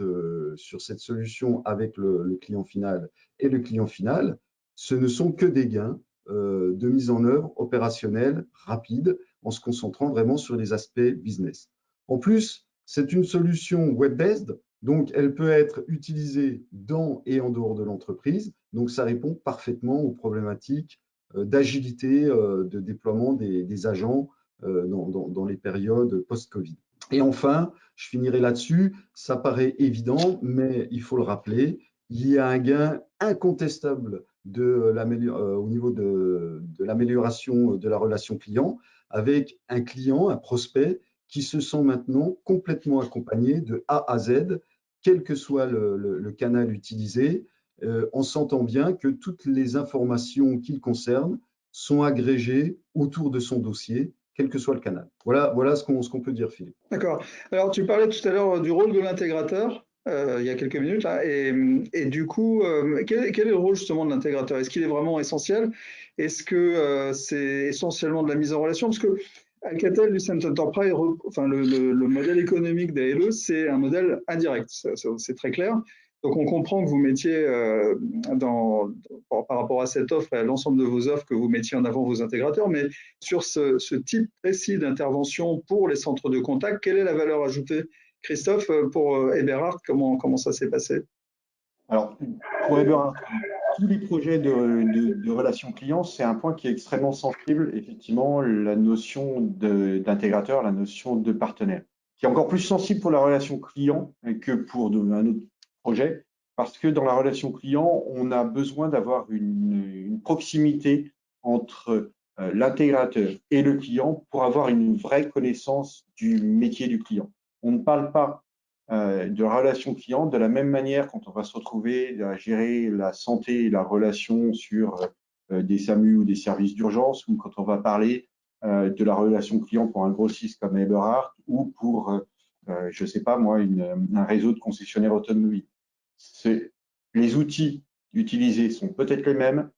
Speaker 2: sur cette solution avec le client final et le client final, ce ne sont que des gains de mise en œuvre opérationnelle rapide en se concentrant vraiment sur les aspects business. En plus, c'est une solution web-based, donc elle peut être utilisée dans et en dehors de l'entreprise. Donc, ça répond parfaitement aux problématiques d'agilité de déploiement des agents dans les périodes post-Covid. Et enfin, je finirai là-dessus, ça paraît évident, mais il faut le rappeler, il y a un gain incontestable au niveau de l'amélioration de la relation client avec un client, un prospect qui se sent maintenant complètement accompagné de A à Z, quel que soit le canal utilisé, en sentant bien que toutes les informations qu'il concerne sont agrégées autour de son dossier, quel que soit le canal. Voilà ce qu'on peut dire, Philippe.
Speaker 1: D'accord. Alors, tu parlais tout à l'heure du rôle de l'intégrateur, il y a quelques minutes, là, et du coup, quel est le rôle justement de l'intégrateur? Est-ce qu'il est vraiment essentiel? Est-ce que c'est essentiellement de la mise en relation? Parce que Alcatel Lucent Enterprise, enfin, le modèle économique d'ALE, c'est un modèle indirect, c'est très clair. Donc, on comprend que vous mettiez, par rapport à cette offre et à l'ensemble de vos offres, que vous mettiez en avant vos intégrateurs, mais sur ce type précis d'intervention pour les centres de contact, quelle est la valeur ajoutée? Christophe, pour Eberhard, comment ça s'est passé?
Speaker 3: Alors, pour Eberhard, tous les projets de relations clients, c'est un point qui est extrêmement sensible, effectivement, la notion d'intégrateur, la notion de partenaire, qui est encore plus sensible pour la relation client que pour un autre projet, parce que dans la relation client, on a besoin d'avoir une proximité entre l'intégrateur et le client pour avoir une vraie connaissance du métier du client. On ne parle pas de relation client de la même manière quand on va se retrouver à gérer la santé et la relation sur des SAMU ou des services d'urgence, ou quand on va parler de la relation client pour un grossiste comme Eberhard ou pour, je ne sais pas moi, un réseau de concessionnaires automobiles. Les outils utilisés sont peut-être les mêmes,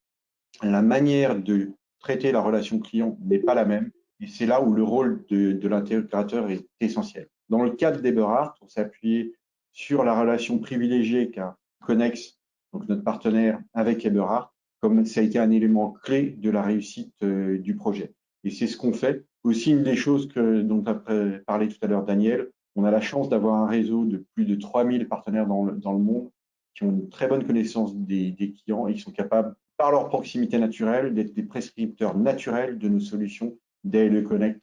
Speaker 3: la manière de traiter la relation client n'est pas la même, et c'est là où le rôle de l'intégrateur est essentiel. Dans le cadre d'Eberhard, on s'est appuyé sur la relation privilégiée qu'a Connex, donc notre partenaire avec Eberhard, comme ça a été un élément clé de la réussite du projet. Et c'est ce qu'on fait. Aussi, une des choses dont a parlé tout à l'heure Daniel, on a la chance d'avoir un réseau de plus de 3000 partenaires dans le monde qui ont une très bonne connaissance des clients et qui sont capables, par leur proximité naturelle, d'être des prescripteurs naturels de nos solutions d'ALE Connect,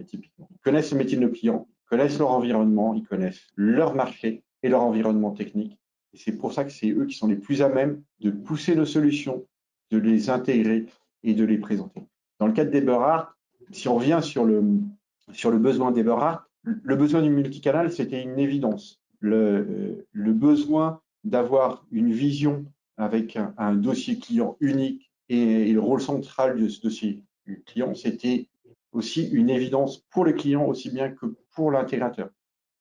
Speaker 3: typiquement. Ils connaissent le métier de nos clients, ils connaissent leur environnement, ils connaissent leur marché et leur environnement technique. Et c'est pour ça que c'est eux qui sont les plus à même de pousser nos solutions, de les intégrer et de les présenter. Dans le cadre d'Eberhard, si on revient sur le besoin d'Eberhard, le besoin du multicanal, c'était une évidence. Le besoin d'avoir une vision avec un dossier client unique et le rôle central de ce dossier client, c'était aussi une évidence pour le client aussi bien que pour l'intégrateur.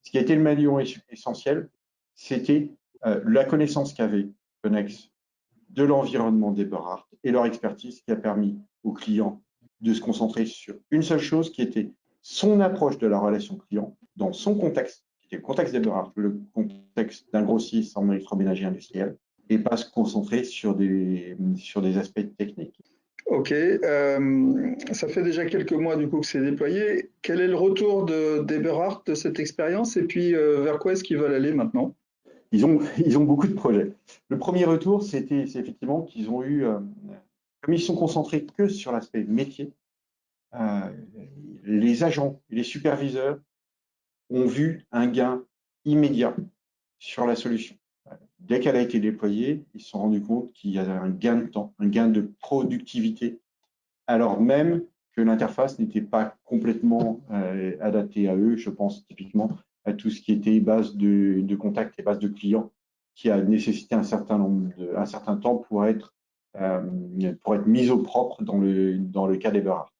Speaker 3: Ce qui a été le maillon essentiel, c'était la connaissance qu'avait Connex de l'environnement d'Eberhard et leur expertise qui a permis aux clients de se concentrer sur une seule chose qui était son approche de la relation client dans son contexte, qui était le contexte d'Eberhard, le contexte d'un grossiste en électroménager industriel, et pas se concentrer sur des aspects techniques.
Speaker 1: Ok, ça fait déjà quelques mois du coup que c'est déployé. Quel est le retour d'Eberhard de cette expérience et puis vers quoi est-ce qu'ils veulent aller maintenant?
Speaker 3: Ils ont beaucoup de projets. Le premier retour, c'est effectivement qu'ils ont eu, comme ils sont concentrés que sur l'aspect métier, les agents et les superviseurs ont vu un gain immédiat sur la solution. Dès qu'elle a été déployée, ils se sont rendus compte qu'il y avait un gain de temps, un gain de productivité, alors même que l'interface n'était pas complètement adaptée à eux. Je pense typiquement à tout ce qui était base de contact et base de clients, qui a nécessité un certain temps pour être mis au propre dans le cas d'Eberhard.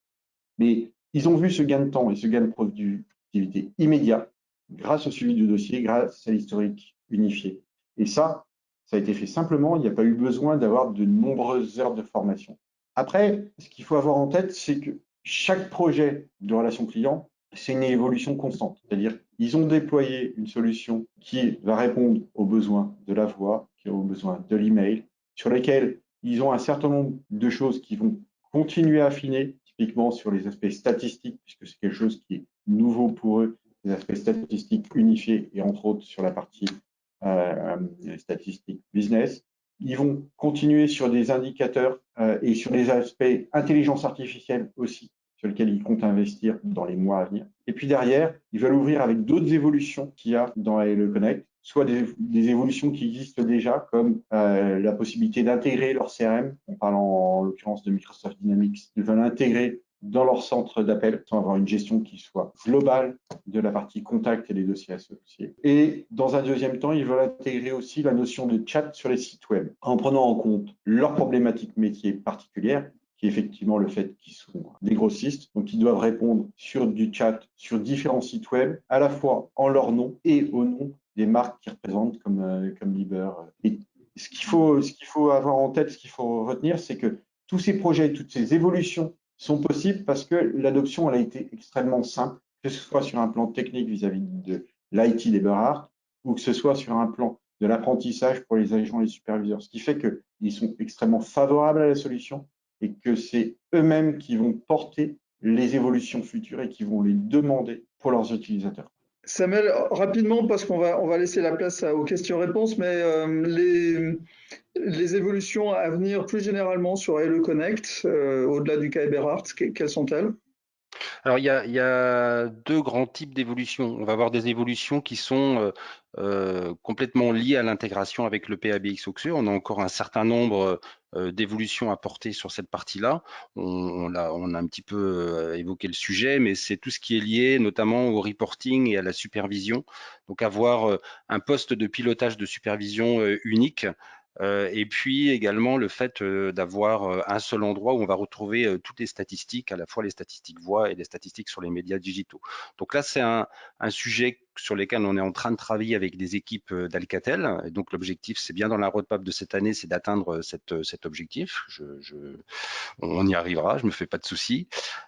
Speaker 3: Mais ils ont vu ce gain de temps et ce gain de productivité immédiat grâce au suivi du dossier, grâce à l'historique unifié. Et ça a été fait simplement, il n'y a pas eu besoin d'avoir de nombreuses heures de formation. Après, ce qu'il faut avoir en tête, c'est que chaque projet de relation client, c'est une évolution constante. C'est-à-dire, ils ont déployé une solution qui va répondre aux besoins de la voix, qui aux besoins de l'email, sur lesquels ils ont un certain nombre de choses qui vont continuer à affiner, typiquement sur les aspects statistiques, puisque c'est quelque chose qui est nouveau pour eux, les aspects statistiques unifiés et entre autres sur la partie statistiques business. Ils vont continuer sur des indicateurs et sur les aspects intelligence artificielle aussi, sur lesquels ils comptent investir dans les mois à venir. Et puis derrière, ils veulent ouvrir avec d'autres évolutions qu'il y a dans ALE Connect, soit des évolutions qui existent déjà, comme la possibilité d'intégrer leur CRM, on parle en l'occurrence de Microsoft Dynamics, ils veulent intégrer dans leur centre d'appel, sans avoir une gestion qui soit globale de la partie contact et des dossiers associés. Et dans un deuxième temps, ils veulent intégrer aussi la notion de chat sur les sites web, en prenant en compte leurs problématiques métiers particulières, qui est effectivement le fait qu'ils sont des grossistes, donc ils doivent répondre sur du chat, sur différents sites web, à la fois en leur nom et au nom des marques qu'ils représentent, comme Liber. Et ce qu'il faut avoir en tête, ce qu'il faut retenir, c'est que tous ces projets, toutes ces évolutions sont possibles parce que l'adoption elle a été extrêmement simple, que ce soit sur un plan technique vis-à-vis de l'IT d'Eberhard ou que ce soit sur un plan de l'apprentissage pour les agents et les superviseurs, ce qui fait qu'ils sont extrêmement favorables à la solution et que c'est eux-mêmes qui vont porter les évolutions futures et qui vont les demander pour leurs utilisateurs.
Speaker 1: Samuel, rapidement, parce on va laisser la place aux questions-réponses, mais les évolutions à venir plus généralement sur Hello Connect, au-delà du cas Eberhardt, quelles sont-elles?
Speaker 4: Alors, il y a deux grands types d'évolutions. On va avoir des évolutions qui sont complètement liées à l'intégration avec le PABX Oxio. On a encore un certain nombre d'évolutions à porter sur cette partie-là. On a un petit peu évoqué le sujet, mais c'est tout ce qui est lié notamment au reporting et à la supervision. Donc, avoir un poste de pilotage de supervision unique. Et puis également le fait d'avoir un seul endroit où on va retrouver toutes les statistiques, à la fois les statistiques voix et les statistiques sur les médias digitaux. Donc là, c'est un sujet sur lesquels on est en train de travailler avec des équipes d'Alcatel. Et donc l'objectif, c'est bien dans la roadmap de cette année, c'est d'atteindre cet objectif. On y arrivera, je me fais pas de soucis.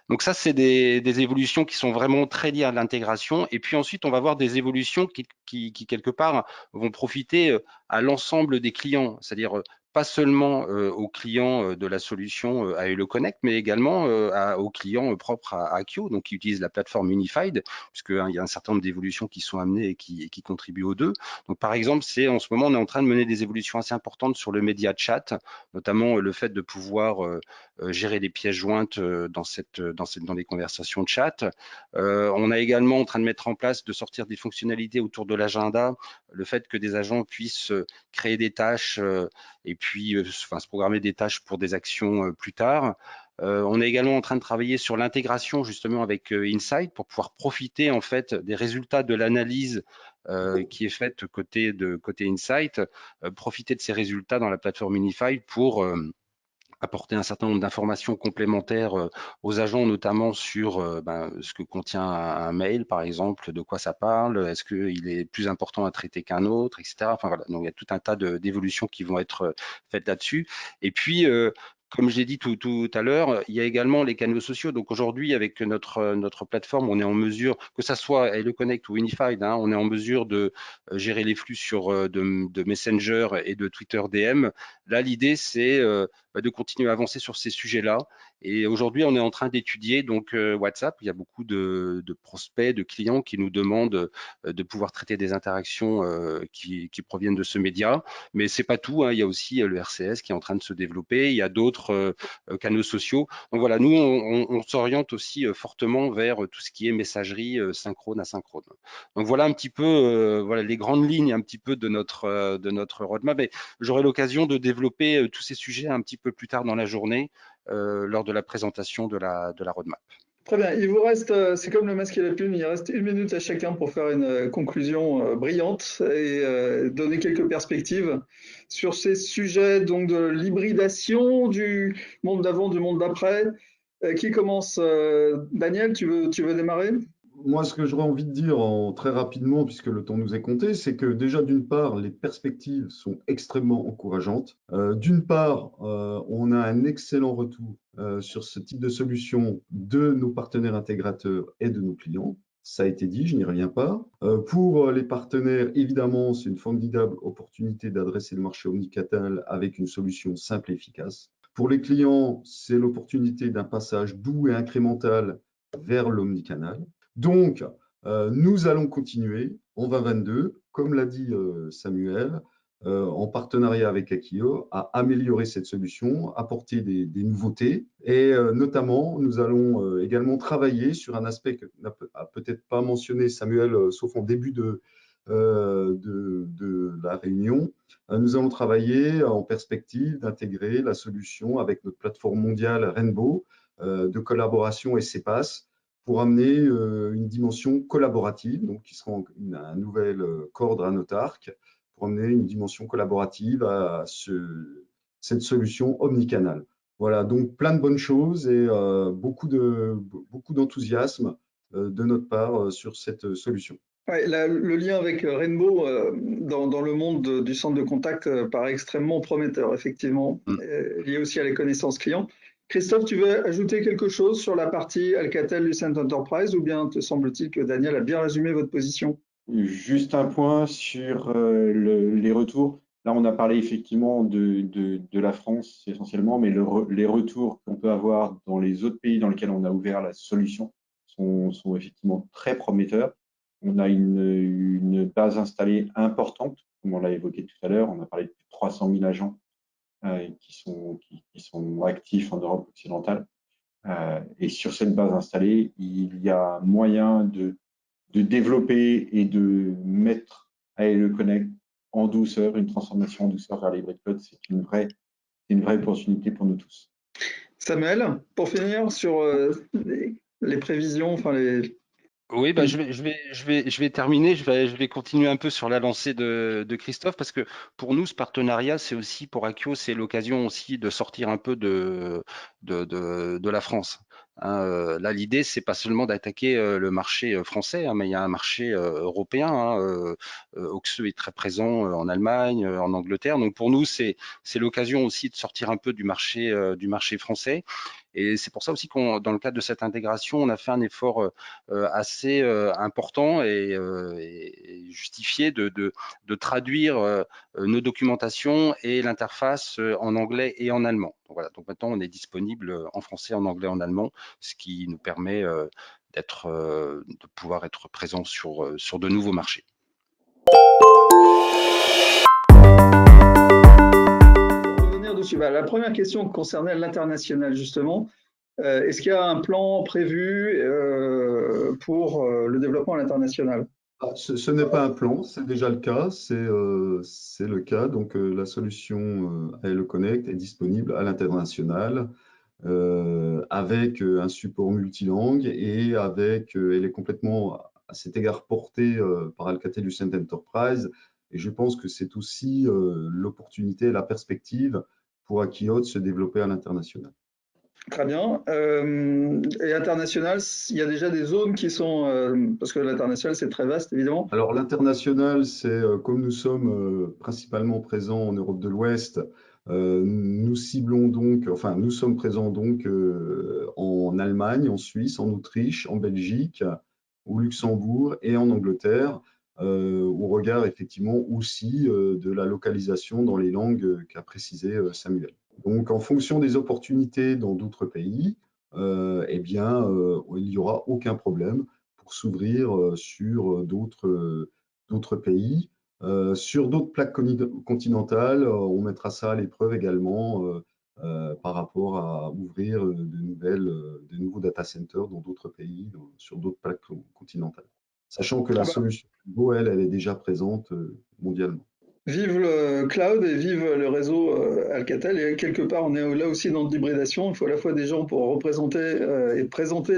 Speaker 4: Donc ça, c'est des évolutions qui sont vraiment très liées à l'intégration. Et puis ensuite, on va voir des évolutions qui quelque part vont profiter à l'ensemble des clients, c'est-à-dire pas seulement aux clients de la solution à Hello Connect, mais également aux clients propres à Akio, donc qui utilisent la plateforme Unified, puisqu'il y a un certain nombre d'évolutions qui sont amenées et qui contribuent aux deux. Donc par exemple, en ce moment, on est en train de mener des évolutions assez importantes sur le média chat, notamment le fait de pouvoir gérer des pièces jointes dans les conversations de chat. On est également en train de mettre en place, de sortir des fonctionnalités autour de l'agenda, le fait que des agents puissent créer des tâches et puis se programmer des tâches pour des actions plus tard. On est également en train de travailler sur l'intégration justement avec Insight pour pouvoir profiter en fait des résultats de l'analyse qui est faite côté Insight, profiter de ces résultats dans la plateforme Unified pour apporter un certain nombre d'informations complémentaires aux agents, notamment sur ce que contient un mail, par exemple, de quoi ça parle, est-ce qu'il est plus important à traiter qu'un autre, etc. Enfin, voilà. Donc, il y a tout un tas d'évolutions qui vont être faites là-dessus. Et puis, comme j'ai dit tout à l'heure, il y a également les canaux sociaux. Donc aujourd'hui, avec notre plateforme, on est en mesure, que ça soit Hello Connect ou Unified, on est en mesure de gérer les flux de Messenger et de Twitter DM. Là, l'idée, c'est de continuer à avancer sur ces sujets-là. Et aujourd'hui, on est en train d'étudier donc WhatsApp. Il y a beaucoup de prospects, de clients qui nous demandent de pouvoir traiter des interactions qui proviennent de ce média. Mais c'est pas tout. Il y a aussi le RCS qui est en train de se développer. Il y a d'autres canaux sociaux. Donc voilà, nous, on s'oriente aussi fortement vers tout ce qui est messagerie synchrone, asynchrone. Donc voilà un petit peu voilà, les grandes lignes un petit peu de notre roadmap. Et j'aurai l'occasion de développer tous ces sujets un petit peu plus tard dans la journée lors de la présentation de la roadmap.
Speaker 1: Très bien, il vous reste, c'est comme le masque et la plume, il reste 1 minute à chacun pour faire une conclusion brillante et donner quelques perspectives sur ces sujets donc de l'hybridation du monde d'avant, du monde d'après. Qui commence? Daniel, tu veux démarrer?
Speaker 2: Moi, ce que j'aurais envie de dire très rapidement, puisque le temps nous est compté, c'est que déjà, d'une part, les perspectives sont extrêmement encourageantes. D'une part, on a un excellent retour sur ce type de solution de nos partenaires intégrateurs et de nos clients. Ça a été dit, je n'y reviens pas. Pour les partenaires, évidemment, c'est une formidable opportunité d'adresser le marché omnicanal avec une solution simple et efficace. Pour les clients, c'est l'opportunité d'un passage doux et incrémental vers l'omnicanal. Donc, nous allons continuer en 2022, comme l'a dit Samuel, en partenariat avec Akio, à améliorer cette solution, apporter des nouveautés. Et notamment, nous allons également travailler sur un aspect que n'a peut-être pas mentionné Samuel, sauf en début de la réunion. Nous allons travailler en perspective d'intégrer la solution avec notre plateforme mondiale Rainbow de collaboration et CEPAS, pour amener une dimension collaborative, donc qui sera un nouvel cordre à notre arc, pour amener une dimension collaborative à cette solution omnicanal. Voilà, donc plein de bonnes choses et beaucoup d'enthousiasme de notre part sur cette solution.
Speaker 1: Ouais, le lien avec Rainbow dans le monde du centre de contact paraît extrêmement prometteur, effectivement, lié aussi à les connaissances clients. Christophe, tu veux ajouter quelque chose sur la partie Alcatel-Lucent Enterprise ou bien te semble-t-il que Daniel a bien résumé votre position?
Speaker 3: Juste un point sur les retours. Là, on a parlé effectivement de la France essentiellement, mais les retours qu'on peut avoir dans les autres pays dans lesquels on a ouvert la solution sont effectivement très prometteurs. On a une base installée importante, comme on l'a évoqué tout à l'heure. On a parlé de plus de 300 000 agents qui sont actifs en Europe occidentale. Et sur cette base installée, il y a moyen de développer et de mettre ALE Connect en douceur, une transformation en douceur vers l'hybrid cloud, c'est une vraie opportunité pour nous tous.
Speaker 1: Samuel, pour finir sur les prévisions, enfin les.
Speaker 4: Oui, bah, je vais terminer, je vais continuer un peu sur la lancée de Christophe, parce que pour nous, ce partenariat, c'est aussi pour Akio, c'est l'occasion aussi de sortir un peu de la France. Hein, là, l'idée, c'est pas seulement d'attaquer le marché français, hein, mais il y a un marché européen. Hein, Oxeux est très présent en Allemagne, en Angleterre. Donc pour nous, c'est l'occasion aussi de sortir un peu du marché français. Et c'est pour ça aussi dans le cadre de cette intégration, on a fait un effort assez important et justifié de traduire nos documentations et l'interface en anglais et en allemand. Donc voilà, donc maintenant on est disponible en français, en anglais, en allemand, ce qui nous permet de pouvoir être présent sur de nouveaux marchés.
Speaker 1: Pour revenir dessus, la première question concernait l'international justement. Est-ce qu'il y a un plan prévu pour le développement à l'international?
Speaker 2: Ce n'est pas un plan, c'est déjà le cas, c'est le cas. Donc la solution ALE Connect est disponible à l'international avec un support multilangue et elle est complètement à cet égard portée par Alcatel-Lucent Enterprise. Et je pense que c'est aussi l'opportunité et la perspective pour Akio de se développer à l'international.
Speaker 1: Très bien. Et international, il y a déjà des zones qui sont, parce que l'international c'est très vaste évidemment.
Speaker 2: Alors l'international, c'est comme nous sommes principalement présents en Europe de l'Ouest, nous ciblons donc, enfin nous sommes présents donc en Allemagne, en Suisse, en Autriche, en Belgique, au Luxembourg et en Angleterre, au regard effectivement aussi de la localisation dans les langues qu'a précisé Samuel. Donc en fonction des opportunités dans d'autres pays, eh bien il n'y aura aucun problème pour s'ouvrir sur d'autres pays. Sur d'autres plaques continentales, on mettra ça à l'épreuve également par rapport à ouvrir de nouveaux data centers dans d'autres pays, sur d'autres plaques continentales. Sachant que la solution Go, elle est déjà présente mondialement.
Speaker 1: Vive le cloud et vive le réseau Alcatel. Et quelque part, on est là aussi dans l'hybridation. Il faut à la fois des gens pour représenter et présenter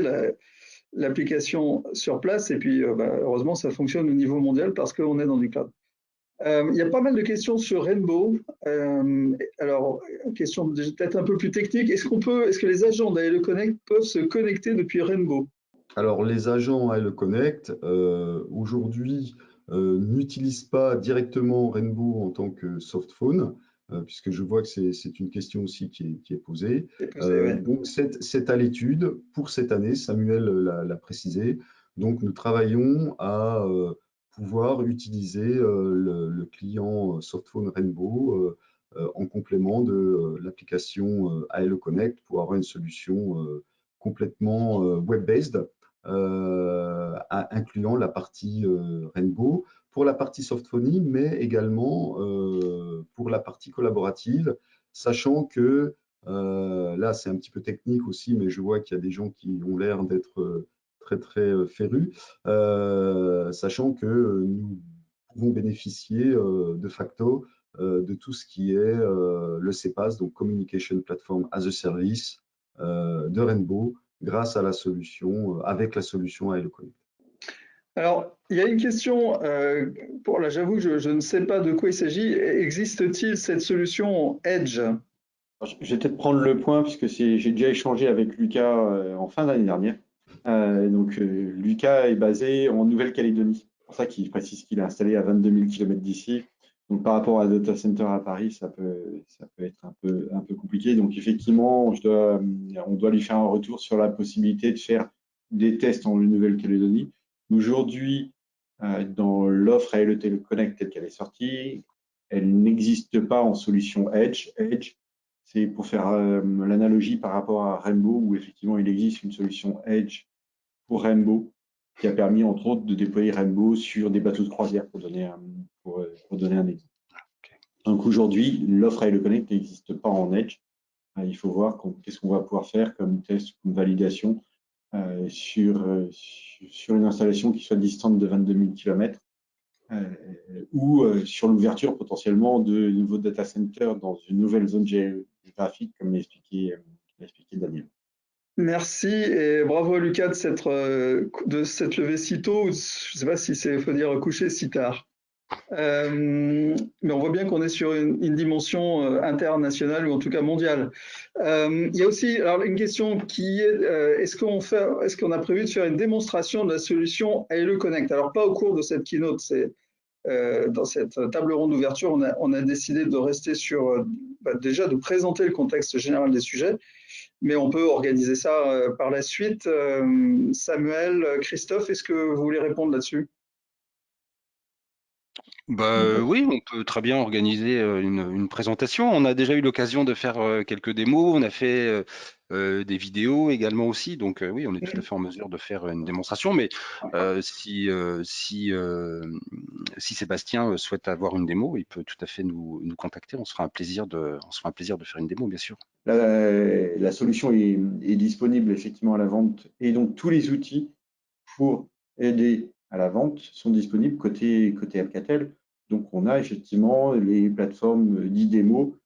Speaker 1: l'application sur place. Et puis, heureusement, ça fonctionne au niveau mondial parce qu'on est dans du cloud. Il y a pas mal de questions sur Rainbow. Alors, question peut-être un peu plus technique. Est-ce que les agents d'ALE Connect peuvent se connecter depuis Rainbow?
Speaker 2: Alors, les agents ALE Connect, aujourd'hui, n'utilisent pas directement Rainbow en tant que softphone, puisque je vois que c'est une question aussi qui est posée.
Speaker 1: Ouais.
Speaker 2: Donc, c'est à l'étude pour cette année, Samuel l'a précisé. Donc, nous travaillons à pouvoir utiliser le client softphone Rainbow en complément de l'application ALE Connect pour avoir une solution complètement web-based, incluant la partie Rainbow pour la partie softphony, mais également pour la partie collaborative, sachant que là, c'est un petit peu technique aussi, mais je vois qu'il y a des gens qui ont l'air d'être très férus, sachant que nous pouvons bénéficier de facto de tout ce qui est le CPaaS, donc Communication Platform as a Service de Rainbow, grâce à la solution, avec la solution ALE Connect.
Speaker 1: Alors, il y a une question, là j'avoue que je ne sais pas de quoi il s'agit. Existe-t-il cette solution Edge?
Speaker 3: Je vais peut-être prendre le point puisque j'ai déjà échangé avec Lucas en fin d'année dernière. Lucas est basé en Nouvelle-Calédonie. C'est pour ça qu'il précise qu'il est installé à 22 000 km d'ici. Donc par rapport à un data center à Paris, ça peut être un peu compliqué. Donc effectivement, on doit lui faire un retour sur la possibilité de faire des tests en Nouvelle-Calédonie. Aujourd'hui, dans l'offre ALE Connect telle qu'elle est sortie, elle n'existe pas en solution Edge. Edge, c'est pour faire l'analogie par rapport à Rainbow, où effectivement il existe une solution Edge pour Rainbow, qui a permis entre autres de déployer Rainbow sur des bateaux de croisière, pour donner un exemple. Donc aujourd'hui, l'offre ALE Connect n'existe pas en Edge. Il faut voir qu'est-ce qu'on va pouvoir faire comme test, comme validation sur une installation qui soit distante de 22 000 km ou sur l'ouverture potentiellement de nouveaux data centers dans une nouvelle zone géographique, comme l'a expliqué Daniel.
Speaker 1: Merci et bravo à Lucas de cette levée si tôt. Je ne sais pas si il faut dire coucher si tard. Mais on voit bien qu'on est sur une dimension internationale ou en tout cas mondiale. Il y a aussi alors, une question qui est est-ce qu'on a prévu de faire une démonstration de la solution ALE Connect? Alors pas au cours de cette keynote, c'est dans cette table ronde d'ouverture, on a décidé de rester sur déjà de présenter le contexte général des sujets, mais on peut organiser ça par la suite. Samuel, Christophe, est-ce que vous voulez répondre là-dessus?
Speaker 4: Oui, on peut très bien organiser une présentation. On a déjà eu l'occasion de faire quelques démos. On a fait des vidéos également aussi. Donc oui, on est tout à fait en mesure de faire une démonstration. Mais si Sébastien souhaite avoir une démo, il peut tout à fait nous contacter. On se fera un plaisir de faire une démo, bien sûr.
Speaker 3: La solution est disponible effectivement à la vente et donc tous les outils pour aider à la vente sont disponibles côté Alcatel. Donc, on a effectivement les plateformes d'e-démo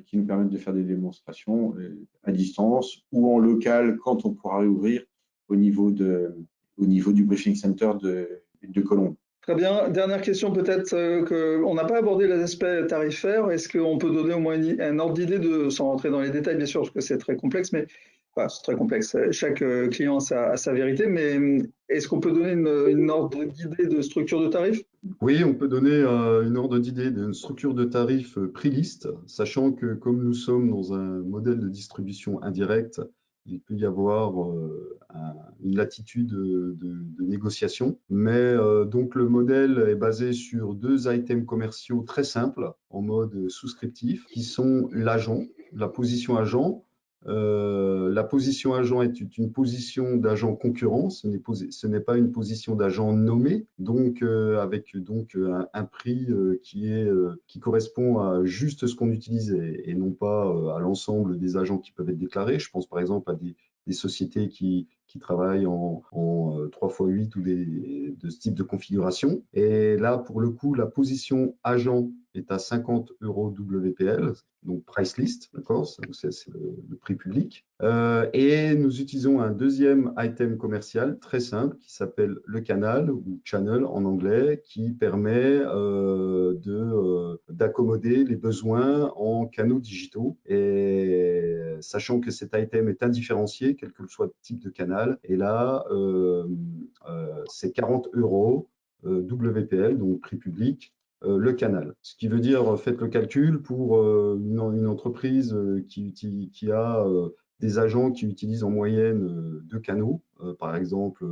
Speaker 3: qui nous permettent de faire des démonstrations à distance ou en local quand on pourra réouvrir au niveau du briefing center de Colombes.
Speaker 1: Très bien. Dernière question peut-être qu'on n'a pas abordé les aspects tarifaires. Est-ce qu'on peut donner au moins un ordre d'idée sans rentrer dans les détails bien sûr parce que c'est très complexe, mais c'est très complexe. Chaque client a sa vérité, mais est-ce qu'on peut donner une ordre d'idée de structure de tarif?
Speaker 2: Oui, on peut donner une ordre d'idée d'une structure de tarif prix liste, sachant que comme nous sommes dans un modèle de distribution indirecte, il peut y avoir une latitude de négociation. Mais donc le modèle est basé sur deux items commerciaux très simples en mode souscriptif, qui sont l'agent, la position agent. La position agent est une position d'agent concurrent, ce n'est pas une position d'agent nommé, donc avec un prix qui correspond à juste ce qu'on utilise et non pas à l'ensemble des agents qui peuvent être déclarés. Je pense par exemple à des sociétés qui travaillent en 3x8 ou de ce type de configuration. Et là, pour le coup, la position agent est à 50 € WPL, donc price list, d'accord, c'est le prix public. Et nous utilisons un deuxième item commercial très simple qui s'appelle le canal ou channel en anglais, qui permet d'accommoder les besoins en canaux digitaux. Et sachant que cet item est indifférencié, quel que soit le type de canal, et là, c'est 40 € WPL, donc prix public, le canal. Ce qui veut dire, faites le calcul pour une entreprise qui a des agents qui utilisent en moyenne 2 canaux, par exemple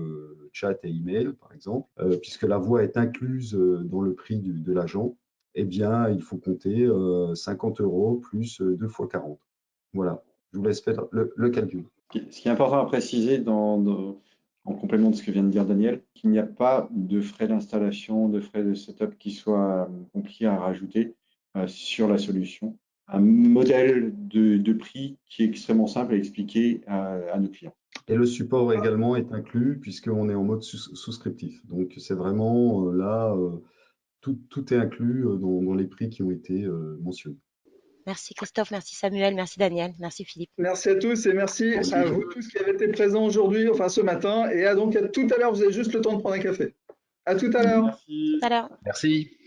Speaker 2: chat et email, par exemple, puisque la voix est incluse dans le prix de l'agent, eh bien, il faut compter 50 € plus 2 fois 40. Voilà, je vous laisse faire le calcul.
Speaker 3: Ce qui est important à préciser en complément de ce que vient de dire Daniel, qu'il n'y a pas de frais d'installation, de frais de setup qui soient compliqués à rajouter sur la solution. Un modèle de prix qui est extrêmement simple à expliquer à nos clients.
Speaker 2: Et le support également est inclus puisqu'on est en mode souscriptif. Donc c'est vraiment là, tout est inclus dans les prix qui ont été mentionnés.
Speaker 5: Merci Christophe, merci Samuel, merci Daniel, merci Philippe.
Speaker 1: Merci à tous et merci à vous tous qui avez été présents aujourd'hui, enfin ce matin. Et donc à tout à l'heure, vous avez juste le temps de prendre un café. À tout à l'heure.
Speaker 3: Merci.
Speaker 5: Tout à l'heure.
Speaker 4: Merci.